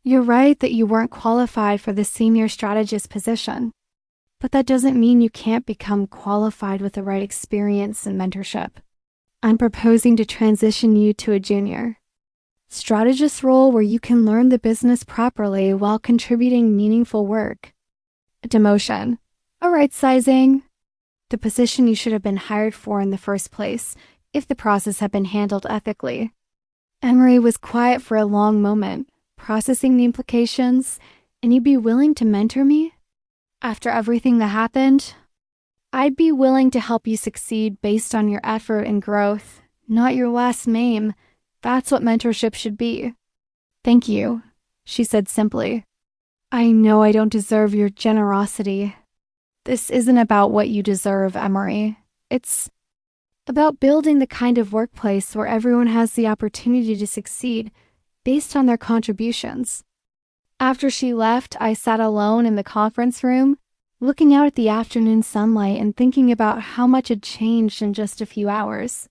You're right that you weren't qualified for the senior strategist position, but that doesn't mean you can't become qualified with the right experience and mentorship. I'm proposing to transition you to a junior. Strategist role where you can learn the business properly while contributing meaningful work. A demotion. A right sizing. The position you should have been hired for in the first place, if the process had been handled ethically. Emery was quiet for a long moment, processing the implications. And you'd be willing to mentor me? After everything that happened? I'd be willing to help you succeed based on your effort and growth, not your last name. That's what mentorship should be. Thank you, she said simply. I know I don't deserve your generosity. This isn't about what you deserve, Emery. It's about building the kind of workplace where everyone has the opportunity to succeed based on their contributions. After she left, I sat alone in the conference room, looking out at the afternoon sunlight and thinking about how much had changed in just a few hours.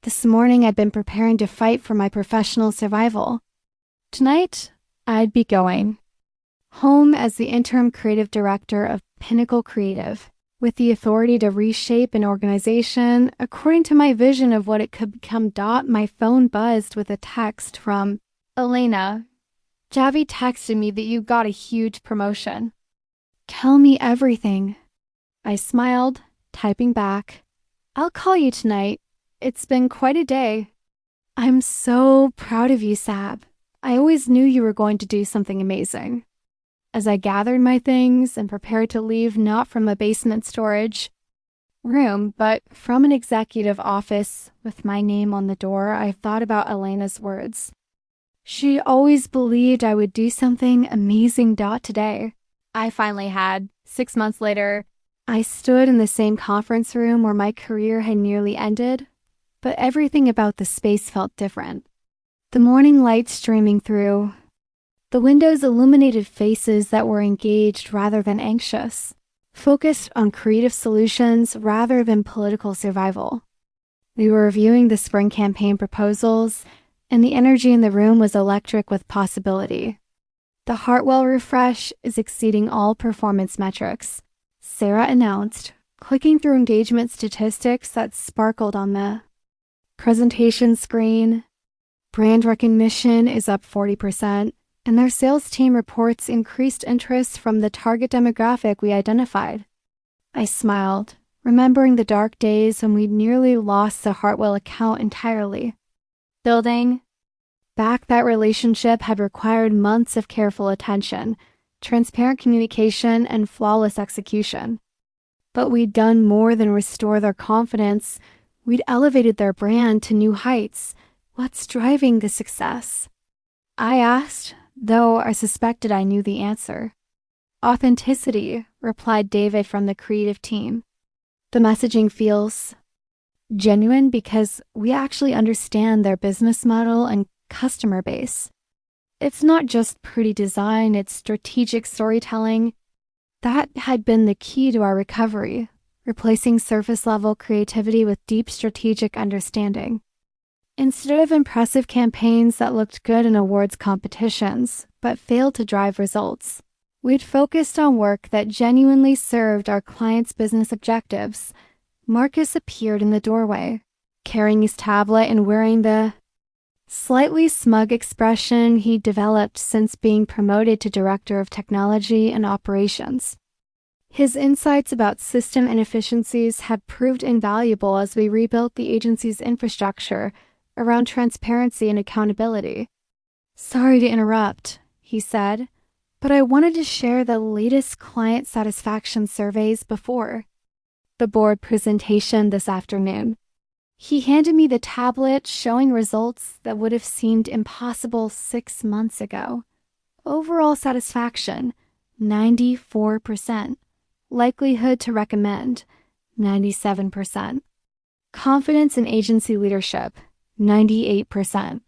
This morning, I'd been preparing to fight for my professional survival. Tonight, I'd be going home as the interim creative director of Pinnacle Creative, with the authority to reshape an organization according to my vision of what it could become. My phone buzzed with a text from Elena. Javi texted me that you got a huge promotion. Tell me everything. I smiled, typing back. I'll call you tonight. It's been quite a day. I'm so proud of you, Sab. I always knew you were going to do something amazing. As I gathered my things and prepared to leave, not from a basement storage room, but from an executive office with my name on the door, I thought about Elena's words. She always believed I would do something amazing. Today, I finally had. 6 months later, I stood in the same conference room where my career had nearly ended, but everything about the space felt different. The morning light streaming through. The windows illuminated faces that were engaged rather than anxious, focused on creative solutions rather than political survival. We were reviewing the spring campaign proposals, and the energy in the room was electric with possibility. The Hartwell refresh is exceeding all performance metrics, Sarah announced, clicking through engagement statistics that sparkled on the presentation screen. Brand recognition is up 40%, and their sales team reports increased interest from the target demographic we identified. I smiled, remembering the dark days when we nearly lost the Hartwell account entirely. Building back that relationship had required months of careful attention, transparent communication, and flawless execution. But we'd done more than restore their confidence. We'd elevated their brand to new heights. What's driving the success? I asked, though I suspected I knew the answer. Authenticity, replied David from the creative team. The messaging feels genuine because we actually understand their business model and customer base. It's not just pretty design, it's strategic storytelling. That had been the key to our recovery, replacing surface-level creativity with deep strategic understanding. Instead of impressive campaigns that looked good in awards competitions, but failed to drive results, we'd focused on work that genuinely served our clients' business objectives. Marcus appeared in the doorway, carrying his tablet and wearing the slightly smug expression he'd developed since being promoted to Director of Technology and Operations. His insights about system inefficiencies had proved invaluable as we rebuilt the agency's infrastructure around transparency and accountability. Sorry to interrupt, he said, but I wanted to share the latest client satisfaction surveys before the board presentation this afternoon. He handed me the tablet showing results that would have seemed impossible 6 months ago. Overall satisfaction, 94%. Likelihood to recommend, 97%. Confidence in agency leadership, 98%.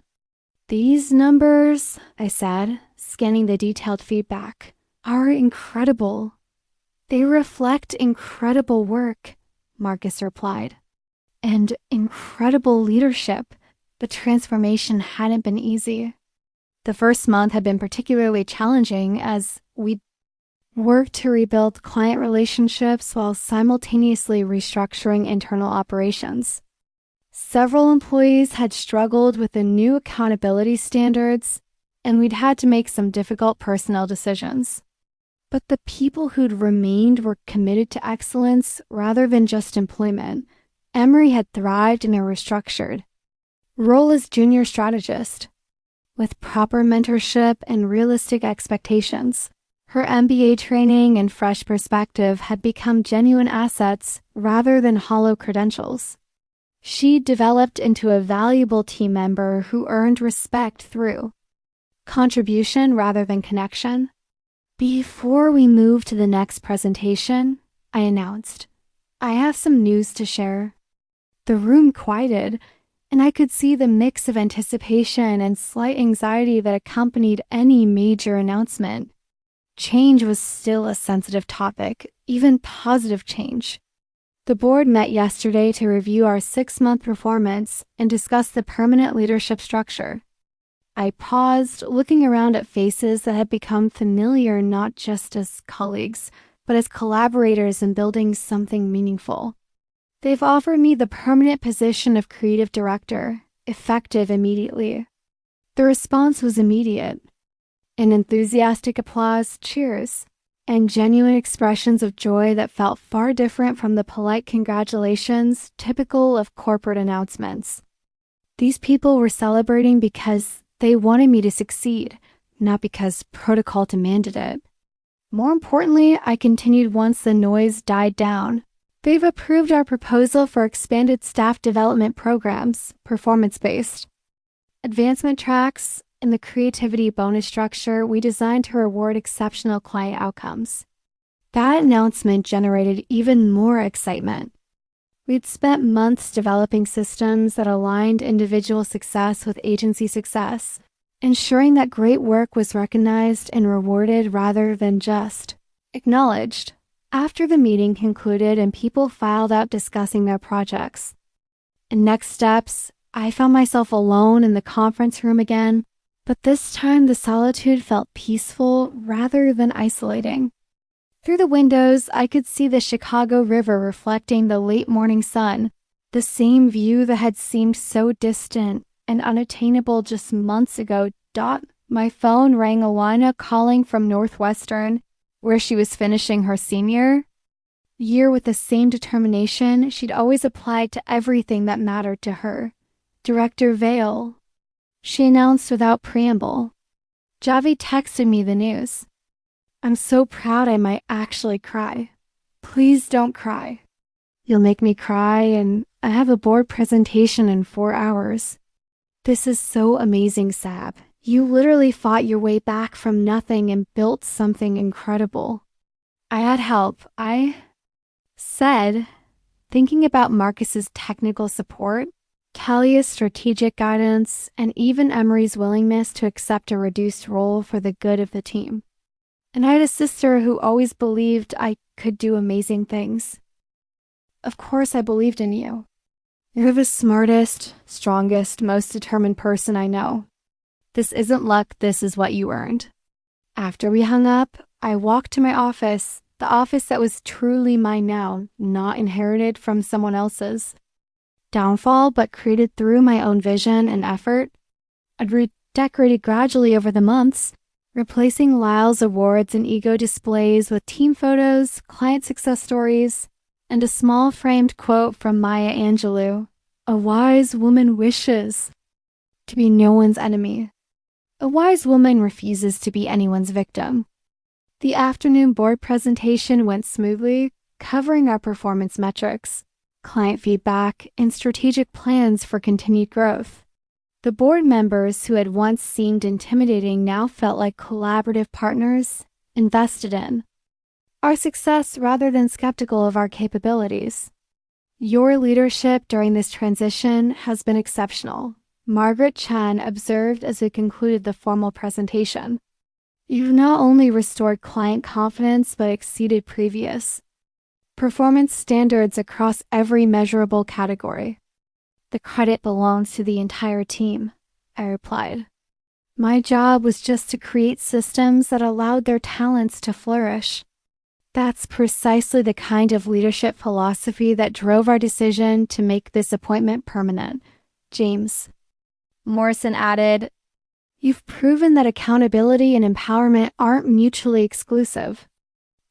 These numbers, I said, scanning the detailed feedback, are incredible. They reflect incredible work, Marcus replied. And incredible leadership. The transformation hadn't been easy. The first month had been particularly challenging as we worked to rebuild client relationships while simultaneously restructuring internal operations. Several employees had struggled with the new accountability standards, and we'd had to make some difficult personnel decisions. But the people who'd remained were committed to excellence rather than just employment. Emery had thrived in a restructured role as junior strategist. With proper mentorship and realistic expectations, her MBA training and fresh perspective had become genuine assets rather than hollow credentials. She developed into a valuable team member who earned respect through contribution rather than connection. Before we move to the next presentation, I announced, I have some news to share. The room quieted, and I could see the mix of anticipation and slight anxiety that accompanied any major announcement. Change was still a sensitive topic, even positive change. The board met yesterday to review our 6-month performance and discuss the permanent leadership structure. I paused, looking around at faces that had become familiar not just as colleagues, but as collaborators in building something meaningful. They've offered me the permanent position of creative director, effective immediately. The response was immediate. An enthusiastic applause, cheers, and genuine expressions of joy that felt far different from the polite congratulations typical of corporate announcements. These people were celebrating because they wanted me to succeed, not because protocol demanded it. More importantly, I continued once the noise died down. They've approved our proposal for expanded staff development programs, performance-based, advancement tracks, and the creativity bonus structure we designed to reward exceptional client outcomes. That announcement generated even more excitement. We'd spent months developing systems that aligned individual success with agency success, ensuring that great work was recognized and rewarded rather than just acknowledged. After the meeting concluded and people filed out discussing their projects and next steps, I found myself alone in the conference room again, but this time the solitude felt peaceful rather than isolating. Through the windows, I could see the Chicago River reflecting the late morning sun, the same view that had seemed so distant and unattainable just months ago. My phone rang Alana calling from Northwestern, where she was finishing her senior year with the same determination she'd always applied to everything that mattered to her. Director Vale, she announced without preamble. Javi texted me the news. I'm so proud I might actually cry. Please don't cry. You'll make me cry, and I have a board presentation in 4 hours. This is so amazing, Sab. You literally fought your way back from nothing and built something incredible. I had help. I said, thinking about Marcus's technical support, Talia's strategic guidance, and even Emery's willingness to accept a reduced role for the good of the team. And I had a sister who always believed I could do amazing things. Of course I believed in you. You're the smartest, strongest, most determined person I know. This isn't luck, this is what you earned. After we hung up, I walked to my office, the office that was truly mine now, not inherited from someone else's. Downfall, but created through my own vision and effort. I'd redecorated gradually over the months, replacing Lyle's awards and ego displays with team photos, client success stories, and a small framed quote from Maya Angelou. A wise woman wishes to be no one's enemy. A wise woman refuses to be anyone's victim. The afternoon board presentation went smoothly, covering our performance metrics, client feedback, and strategic plans for continued growth. The board members who had once seemed intimidating now felt like collaborative partners invested in our success rather than skeptical of our capabilities. Your leadership during this transition has been exceptional, Margaret Chan observed as we concluded the formal presentation. You've not only restored client confidence but exceeded previous performance standards across every measurable category. The credit belongs to the entire team, I replied. My job was just to create systems that allowed their talents to flourish. That's precisely the kind of leadership philosophy that drove our decision to make this appointment permanent, James. Morrison added, "You've proven that accountability and empowerment aren't mutually exclusive."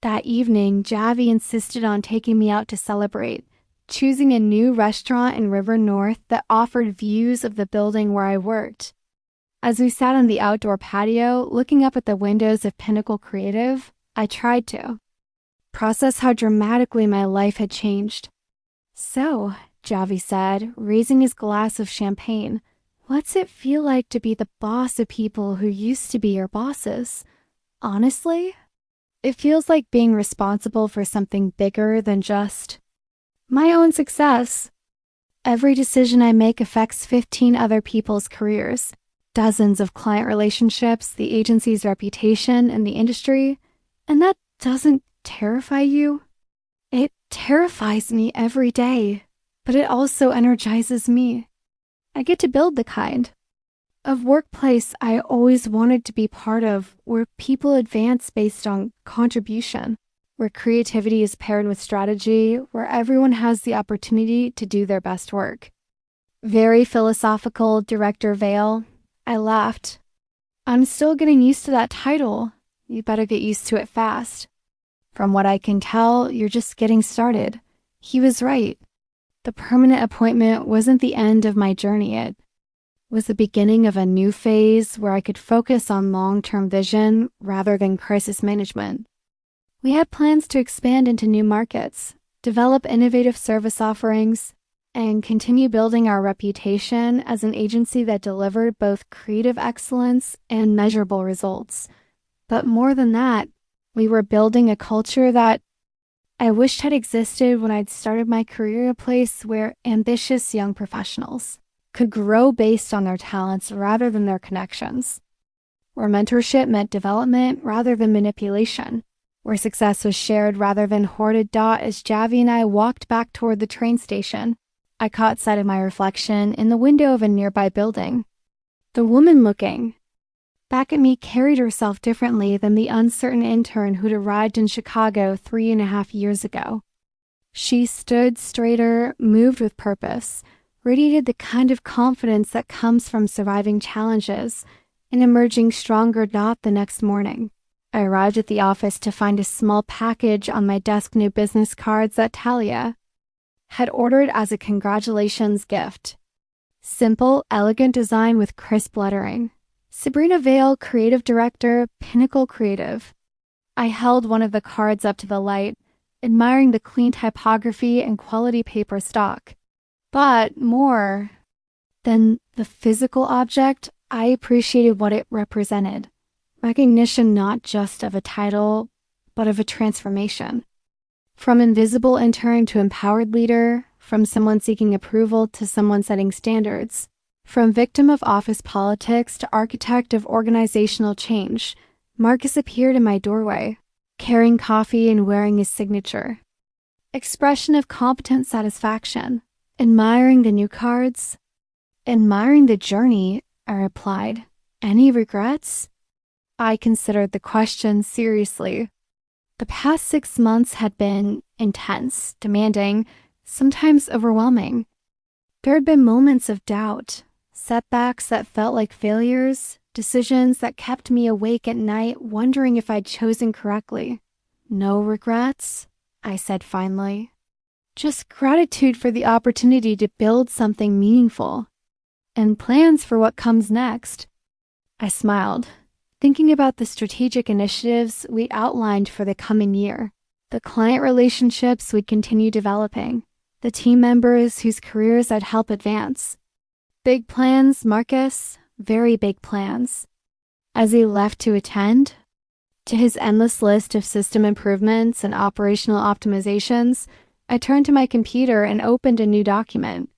That evening, Javi insisted on taking me out to celebrate, choosing a new restaurant in River North that offered views of the building where I worked. As we sat on the outdoor patio, looking up at the windows of Pinnacle Creative, I tried to process how dramatically my life had changed. "So," Javi said, raising his glass of champagne, "what's it feel like to be the boss of people who used to be your bosses?" "Honestly, it feels like being responsible for something bigger than just my own success. Every decision I make affects 15 other people's careers, dozens of client relationships, the agency's reputation, and the industry. And that doesn't terrify you?" "It terrifies me every day, but it also energizes me. I get to build the kind of workplace I always wanted to be part of, where people advance based on contribution, where creativity is paired with strategy, where everyone has the opportunity to do their best work." "Very philosophical, Director Vale." I laughed. "I'm still getting used to that title. You better get used to it fast." "From what I can tell, you're just getting started." He was right. The permanent appointment wasn't the end of my journey. It was the beginning of a new phase where I could focus on long-term vision rather than crisis management. We had plans to expand into new markets, develop innovative service offerings, and continue building our reputation as an agency that delivered both creative excellence and measurable results. But more than that, we were building a culture that I wished had existed when I'd started my career, a place where ambitious young professionals could grow based on their talents rather than their connections, where mentorship meant development rather than manipulation, where success was shared rather than hoarded. As Javi and I walked back toward the train station, I caught sight of my reflection in the window of a nearby building. The woman looking back at me carried herself differently than the uncertain intern who'd arrived in Chicago 3.5 years ago. She stood straighter, moved with purpose, radiated the kind of confidence that comes from surviving challenges and emerging stronger. The next morning, I arrived at the office to find a small package on my desk, new business cards that Talia had ordered as a congratulations gift. Simple, elegant design with crisp lettering. Sabrina Vale, Creative Director, Pinnacle Creative. I held one of the cards up to the light, admiring the clean typography and quality paper stock. But more than the physical object, I appreciated what it represented. Recognition not just of a title, but of a transformation. From invisible intern to empowered leader, from someone seeking approval to someone setting standards. From victim of office politics to architect of organizational change, Marcus appeared in my doorway, carrying coffee and wearing his signature. Expression of competent satisfaction. "Admiring the new cards?" "Admiring the journey," I replied. "Any regrets?" I considered the question seriously. The past 6 months had been intense, demanding, sometimes overwhelming. There had been moments of doubt, setbacks that felt like failures, decisions that kept me awake at night wondering if I'd chosen correctly. "No regrets," I said finally. "Just gratitude for the opportunity to build something meaningful, and plans for what comes next." I smiled, thinking about the strategic initiatives we outlined for the coming year, the client relationships we'd continue developing, the team members whose careers I'd help advance. Big plans, Marcus, very big plans. As he left to attend to his endless list of system improvements and operational optimizations, I turned to my computer and opened a new document.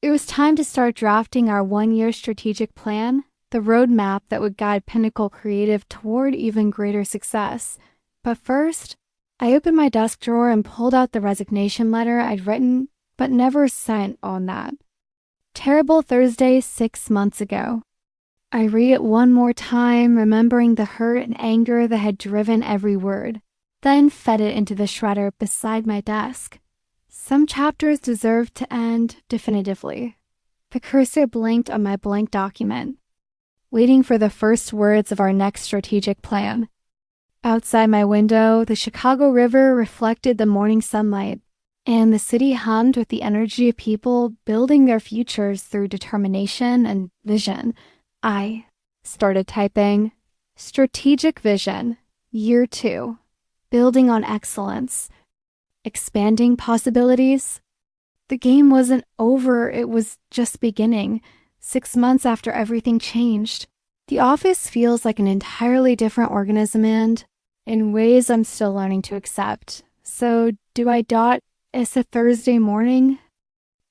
It was time to start drafting our 1-year strategic plan, the roadmap that would guide Pinnacle Creative toward even greater success. But first, I opened my desk drawer and pulled out the resignation letter I'd written but never sent on that terrible Thursday 6 months ago. I read it one more time, remembering the hurt and anger that had driven every word. then fed it into the shredder beside my desk. Some chapters deserved to end definitively. The cursor blinked on my blank document, waiting for the first words of our next strategic plan. Outside my window, the Chicago River reflected the morning sunlight, and the city hummed with the energy of people building their futures through determination and vision. I started typing, Strategic Vision, Year 2, Building on Excellence, Expanding Possibilities. The game wasn't over, it was just beginning. 6 months after everything changed. The office feels like an entirely different organism and, in ways I'm still learning to accept. So, do I dot it's a Thursday morning?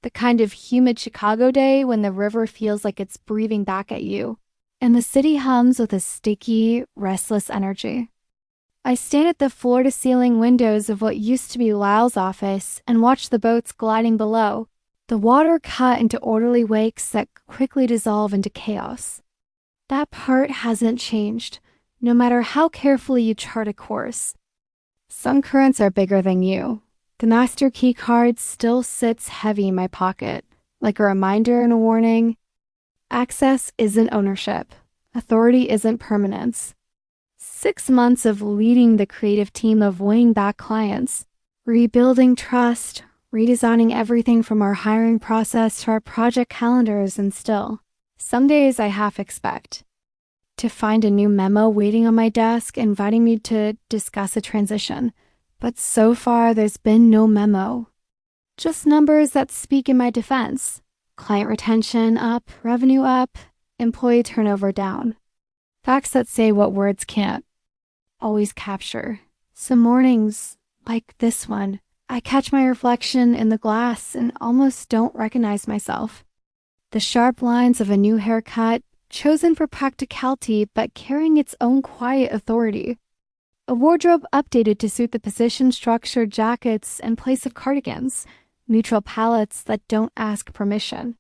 The kind of humid Chicago day when the river feels like it's breathing back at you, and the city hums with a sticky, restless energy. I stand at the floor-to-ceiling windows of what used to be Lyle's office and watch the boats gliding below, the water cut into orderly wakes that quickly dissolve into chaos. That part hasn't changed, no matter how carefully you chart a course. Some currents are bigger than you. The master key card still sits heavy in my pocket, like a reminder and a warning. Access isn't ownership. Authority isn't permanence. 6 months of leading the creative team of winning back clients, rebuilding trust, redesigning everything from our hiring process to our project calendars, and still, some days I half expect to find a new memo waiting on my desk inviting me to discuss a transition. But so far, there's been no memo. Just numbers that speak in my defense. Client retention up, revenue up, employee turnover down. Facts that say what words can't always capture. Some mornings, like this one, I catch my reflection in the glass and almost don't recognize myself. The sharp lines of a new haircut, chosen for practicality but carrying its own quiet authority. A wardrobe updated to suit the position-structured jackets in place of cardigans, neutral palettes that don't ask permission.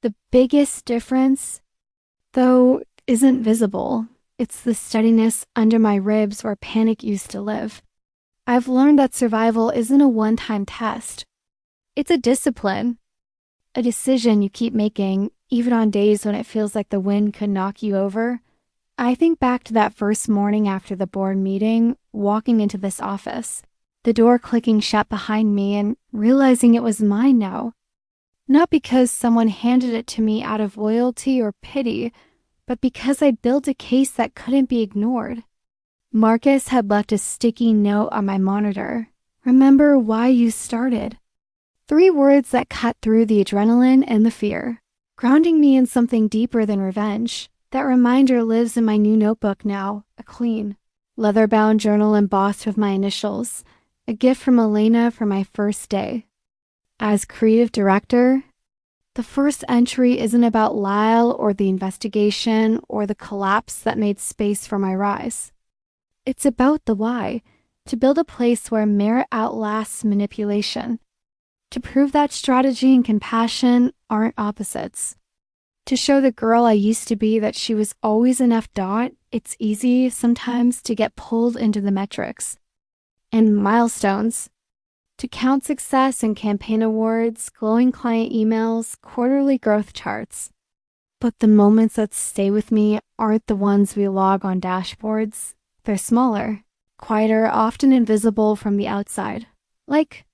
The biggest difference, though, isn't visible. It's the steadiness under my ribs where panic used to live. I've learned that survival isn't a one-time test. It's a discipline, a decision you keep making, even on days when it feels like the wind could knock you over. I think back to that first morning after the board meeting, walking into this office, the door clicking shut behind me and realizing it was mine now. Not because someone handed it to me out of loyalty or pity, but because I'd built a case that couldn't be ignored. Marcus had left a sticky note on my monitor. Remember why you started. 3 words that cut through the adrenaline and the fear, grounding me in something deeper than revenge. That reminder lives in my new notebook now, a clean, leather-bound journal embossed with my initials, a gift from Elena for my first day. As creative director, the first entry isn't about Lyle or the investigation or the collapse that made space for my rise. It's about the why, to build a place where merit outlasts manipulation, to prove that strategy and compassion aren't opposites. To show the girl I used to be that she was always enough. It's easy sometimes to get pulled into the metrics. And milestones. To count success in campaign awards, glowing client emails, quarterly growth charts. But the moments that stay with me aren't the ones we log on dashboards. They're smaller, quieter, often invisible from the outside. Like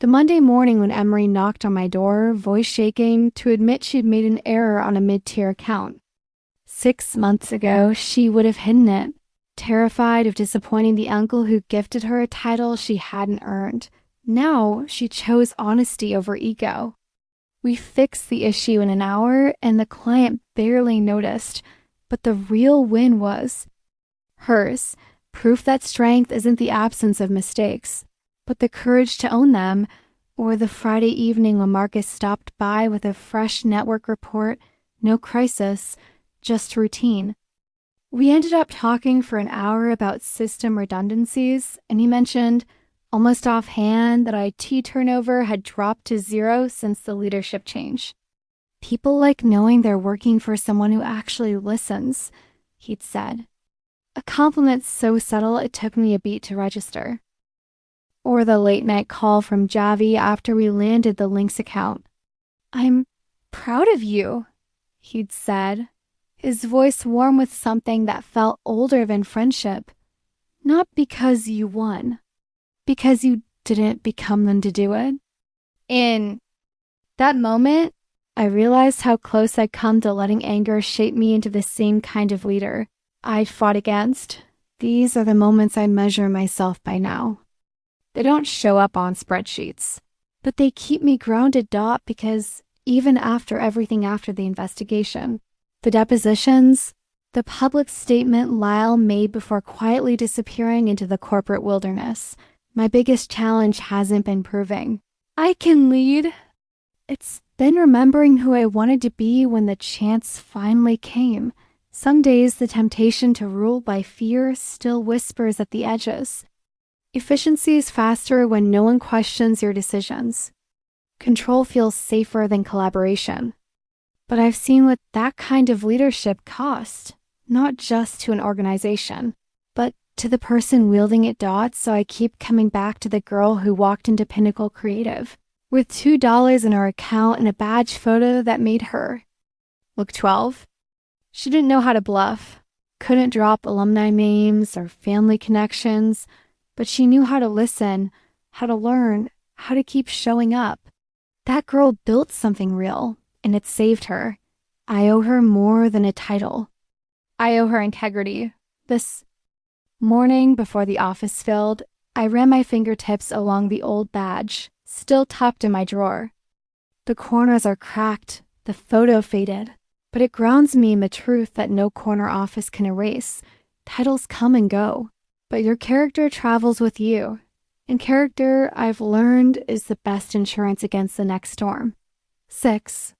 the Monday morning when Emery knocked on my door, voice shaking, to admit she'd made an error on a mid-tier account. 6 months ago, she would have hidden it, terrified of disappointing the uncle who gifted her a title she hadn't earned. Now, she chose honesty over ego. We fixed the issue in an hour, and the client barely noticed. But the real win was hers, proof that strength isn't the absence of mistakes, but the courage to own them, or the Friday evening when Marcus stopped by with a fresh network report, no crisis, just routine. We ended up talking for an hour about system redundancies, and he mentioned, almost offhand, that IT turnover had dropped to 0 since the leadership change. People like knowing they're working for someone who actually listens, he'd said. A compliment so subtle it took me a beat to register. Or the late-night call from Javi after we landed the Lynx account. "I'm proud of you," he'd said, his voice warm with something that felt older than friendship. "Not because you won, because you didn't become them to do it." In that moment, I realized how close I'd come to letting anger shape me into the same kind of leader I'd fought against. These are the moments I measure myself by now. They don't show up on spreadsheets, but they keep me grounded, because even after everything after the investigation, the depositions, the public statement Lyle made before quietly disappearing into the corporate wilderness, my biggest challenge hasn't been proving I can lead. It's been remembering who I wanted to be when the chance finally came. Some days the temptation to rule by fear still whispers at the edges. Efficiency is faster when no one questions your decisions. Control feels safer than collaboration. But I've seen what that kind of leadership costs, not just to an organization, but to the person wielding it. So I keep coming back to the girl who walked into Pinnacle Creative with $2 in her account and a badge photo that made her look 12. She didn't know how to bluff, couldn't drop alumni names or family connections, but she knew how to listen, how to learn, how to keep showing up. That girl built something real, and it saved her. I owe her more than a title. I owe her integrity. This morning, before the office filled, I ran my fingertips along the old badge, still tucked in my drawer. The corners are cracked, the photo faded, but it grounds me in the truth that no corner office can erase. Titles come and go, but your character travels with you. And character, I've learned, is the best insurance against the next storm. 6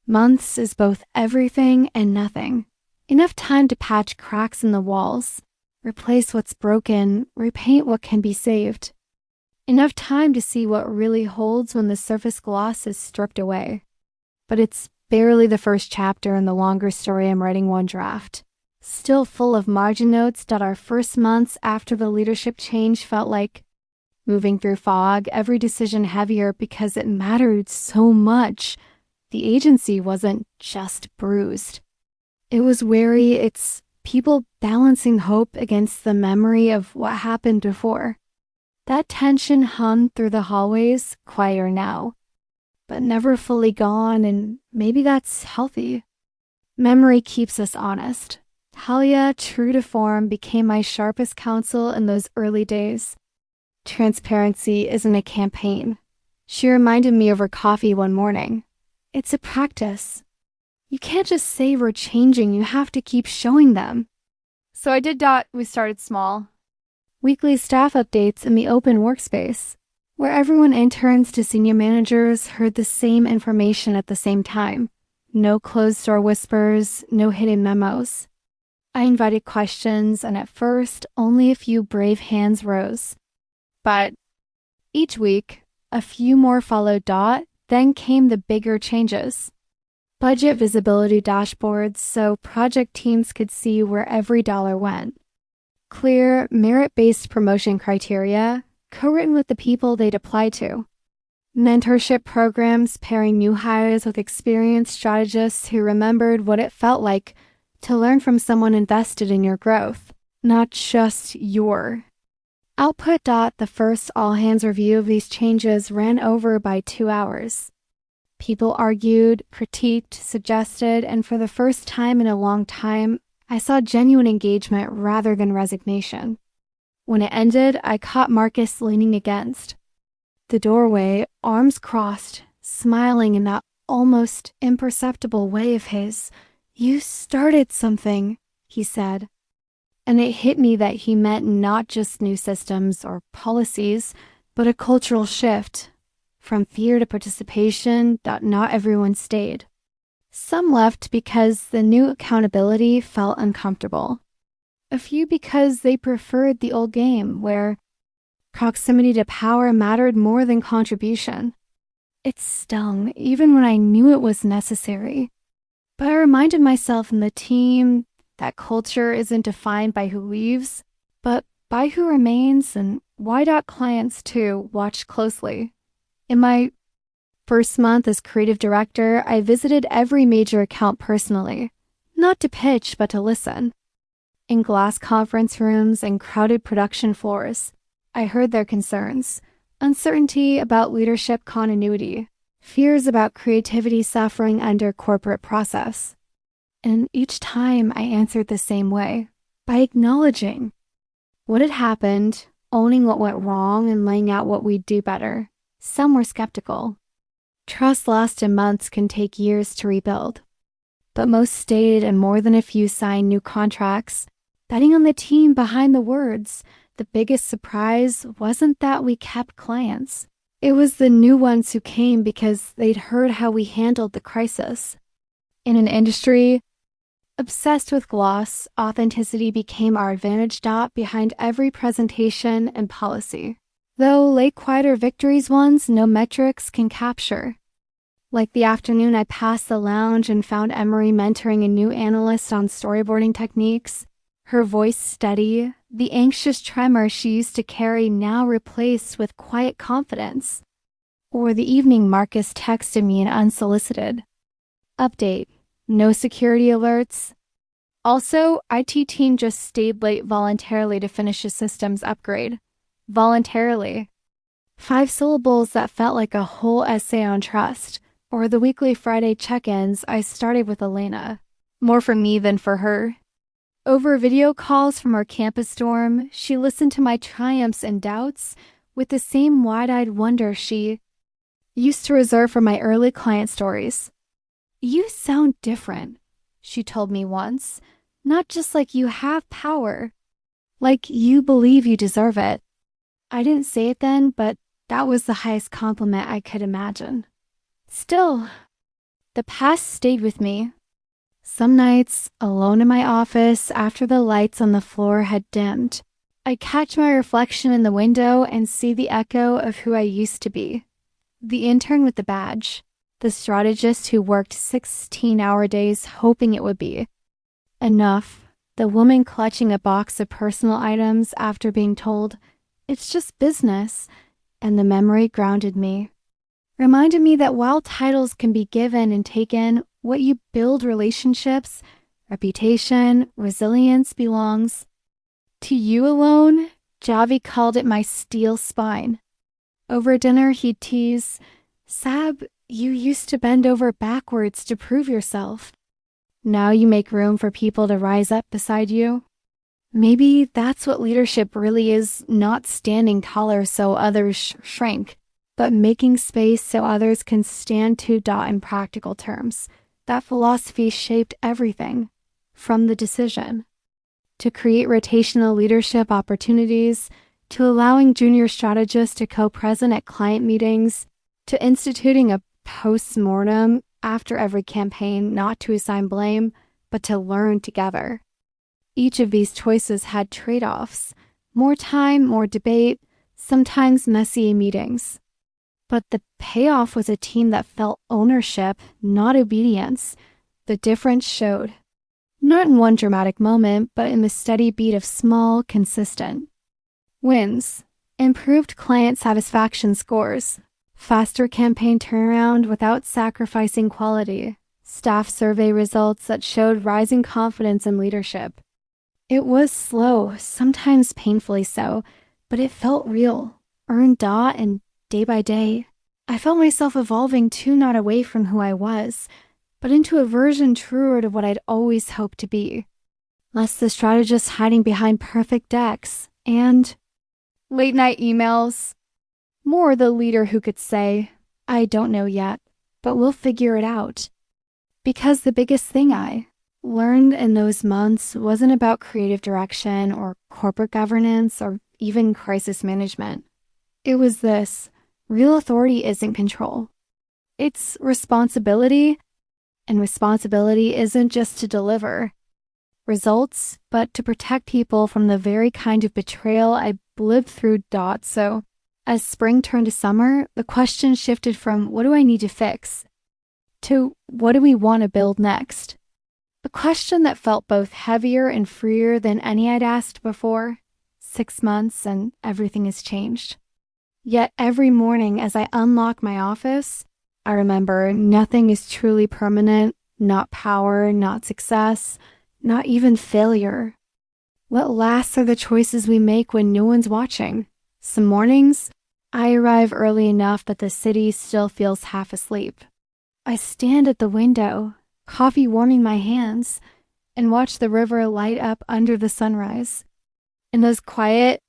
months is both everything and nothing. Enough time to patch cracks in the walls, replace what's broken, repaint what can be saved. Enough time to see what really holds when the surface gloss is stripped away. But it's barely the first chapter in the longer story I'm writing. One draft, still full of margin notes. Our first months after the leadership change felt like moving through fog, every decision heavier because it mattered so much. The agency wasn't just bruised. It was weary. It's people balancing hope against the memory of what happened before. That tension hung through the hallways, quieter now, but never fully gone, and maybe that's healthy. Memory keeps us honest. Talia, true to form, became my sharpest counsel in those early days. Transparency isn't a campaign. She reminded me over coffee one morning. It's a practice. You can't just say we're changing, you have to keep showing them. So I did. We started small. Weekly staff updates in the open workspace, where everyone interns to senior managers heard the same information at the same time. No closed-door whispers, no hidden memos. I invited questions, and at first, only a few brave hands rose. But each week, a few more followed. Then came the bigger changes. Budget visibility dashboards so project teams could see where every dollar went. Clear, merit-based promotion criteria, co-written with the people they'd apply to. Mentorship programs pairing new hires with experienced strategists who remembered what it felt like to learn from someone invested in your growth, not just your output. The first all-hands review of these changes ran over by 2 hours. People argued, critiqued, suggested, and for the first time in a long time, I saw genuine engagement rather than resignation. When it ended, I caught Marcus leaning against the doorway, arms crossed, smiling in that almost imperceptible way of his. "You started something," he said. And it hit me that he meant not just new systems or policies, but a cultural shift. From fear to participation. Not everyone stayed. Some left because the new accountability felt uncomfortable. A few because they preferred the old game, where proximity to power mattered more than contribution. It stung, even when I knew it was necessary. But I reminded myself and the team, that culture isn't defined by who leaves, but by who remains, and why clients, too, watch closely. In my first month as creative director, I visited every major account personally, not to pitch, but to listen. In glass conference rooms and crowded production floors, I heard their concerns, uncertainty about leadership continuity, fears about creativity suffering under corporate process. And each time I answered the same way, by acknowledging what had happened, owning what went wrong, and laying out what we'd do better. Some were skeptical. Trust lost in months can take years to rebuild. But most stayed, and more than a few signed new contracts, betting on the team behind the words. The biggest surprise wasn't that we kept clients. It was the new ones who came because they'd heard how we handled the crisis. In an industry obsessed with gloss, authenticity became our advantage dot behind every presentation and policy. Though late quieter victories ones no metrics can capture. Like the afternoon I passed the lounge and found Emery mentoring a new analyst on storyboarding techniques, her voice steady, the anxious tremor she used to carry now replaced with quiet confidence. Or the evening Marcus texted me an unsolicited update. No security alerts. Also, IT team just stayed late voluntarily to finish a systems upgrade. Voluntarily. 5 syllables that felt like a whole essay on trust. Or the weekly Friday check-ins I started with Elena. More for me than for her. Over video calls from our campus dorm, she listened to my triumphs and doubts with the same wide-eyed wonder she used to reserve for my early client stories. "You sound different," she told me once. "Not just like you have power. Like you believe you deserve it." I didn't say it then, but that was the highest compliment I could imagine. Still, the past stayed with me. Some nights, alone in my office after the lights on the floor had dimmed, I catch my reflection in the window and see the echo of who I used to be. The intern with the badge. The strategist who worked 16-hour days hoping it would be enough. The woman clutching a box of personal items after being told, "It's just business." And the memory grounded me. Reminded me that while titles can be given and taken, what you build relationships, reputation, resilience belongs to you alone. Javi called it my steel spine. Over dinner, he'd tease, "Sab, you used to bend over backwards to prove yourself. Now you make room for people to rise up beside you." Maybe that's what leadership really is, not standing taller so others shrink, but making space so others can stand to dot in practical terms. That philosophy shaped everything, from the decision to create rotational leadership opportunities, to allowing junior strategists to co-present at client meetings, to instituting a post-mortem after every campaign, not to assign blame, but to learn together. Each of these choices had trade-offs, more time, more debate, sometimes messy meetings. But the payoff was a team that felt ownership, not obedience. The difference showed, not in one dramatic moment, but in the steady beat of small, consistent wins, improved client satisfaction scores, faster campaign turnaround without sacrificing quality, staff survey results that showed rising confidence in leadership. It was slow, sometimes painfully so, but it felt real, earned dot, and day by day, I felt myself evolving to not away from who I was, but into a version truer to what I'd always hoped to be. Less the strategist hiding behind perfect decks and late night emails. More the leader who could say, "I don't know yet, but we'll figure it out." Because the biggest thing I learned in those months wasn't about creative direction or corporate governance or even crisis management. It was this: real authority isn't control. It's responsibility, and responsibility isn't just to deliver results, but to protect people from the very kind of betrayal I lived through. So as spring turned to summer, the question shifted from what do I need to fix to what do we want to build next? A question that felt both heavier and freer than any I'd asked before. 6 months and everything has changed. Yet every morning as I unlock my office, I remember nothing is truly permanent, not power, not success, not even failure. What lasts are the choices we make when no one's watching. Some mornings, I arrive early enough that the city still feels half asleep. I stand at the window, coffee warming my hands, and watch the river light up under the sunrise. In those quiet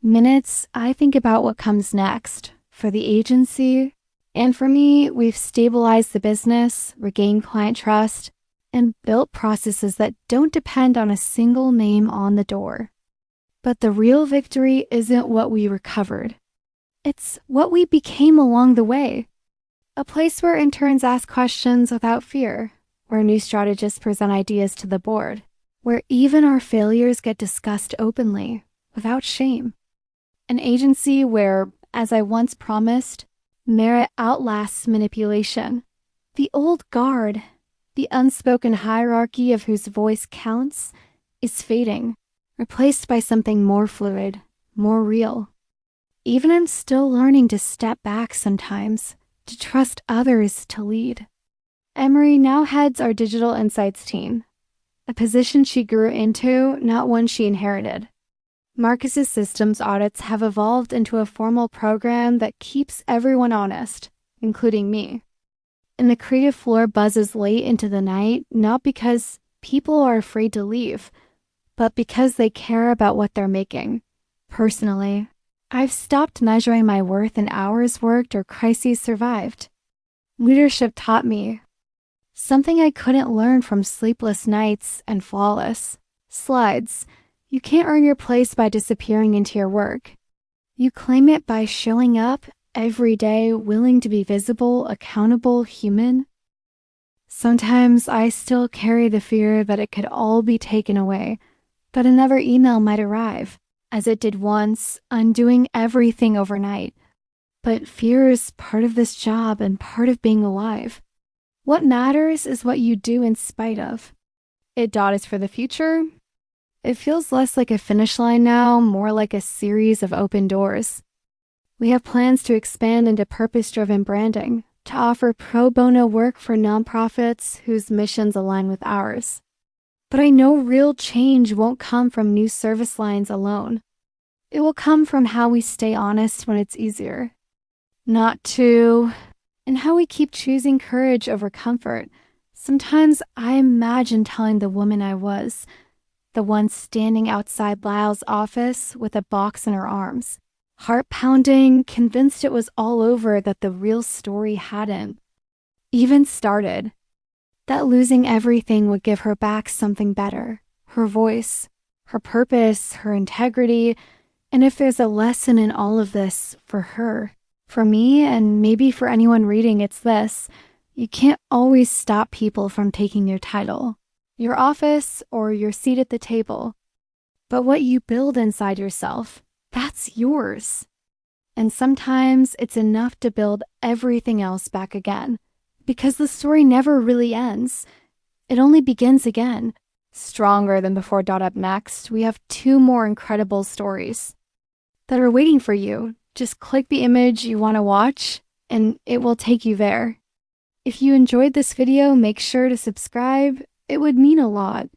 minutes, I think about what comes next. For the agency, and for me, we've stabilized the business, regained client trust, and built processes that don't depend on a single name on the door. But the real victory isn't what we recovered. It's what we became along the way. A place where interns ask questions without fear, where new strategists present ideas to the board, where even our failures get discussed openly, without shame. An agency where, as I once promised, merit outlasts manipulation. The old guard, the unspoken hierarchy of whose voice counts, is fading, replaced by something more fluid, more real. Even I'm still learning to step back sometimes, to trust others to lead. Emery now heads our digital insights team, a position she grew into, not one she inherited. Marcus's systems audits have evolved into a formal program that keeps everyone honest, including me. And the creative floor buzzes late into the night, not because people are afraid to leave, but because they care about what they're making. Personally, I've stopped measuring my worth in hours worked or crises survived. Leadership taught me something I couldn't learn from sleepless nights and flawless slides. You can't earn your place by disappearing into your work. You claim it by showing up every day, willing to be visible, accountable, human. Sometimes I still carry the fear that it could all be taken away, that another email might arrive, as it did once, undoing everything overnight. But fear is part of this job and part of being alive. What matters is what you do in spite of. It is for the future. It feels less like a finish line now, more like a series of open doors. We have plans to expand into purpose-driven branding, to offer pro bono work for nonprofits whose missions align with ours. But I know real change won't come from new service lines alone. It will come from how we stay honest when it's easier. Not to, and how we keep choosing courage over comfort. Sometimes I imagine telling the woman I was, the one standing outside Lyle's office with a box in her arms, heart pounding, convinced it was all over, that the real story hadn't even started. That losing everything would give her back something better, her voice, her purpose, her integrity. And if there's a lesson in all of this for her, for me, and maybe for anyone reading, it's this: you can't always stop people from taking your title, your office, or your seat at the table. But what you build inside yourself, that's yours. And sometimes it's enough to build everything else back again, because the story never really ends. It only begins again. Stronger than before. Up next, we have 2 more incredible stories that are waiting for you. Just click the image you want to watch, and it will take you there. If you enjoyed this video, make sure to subscribe. It would mean a lot.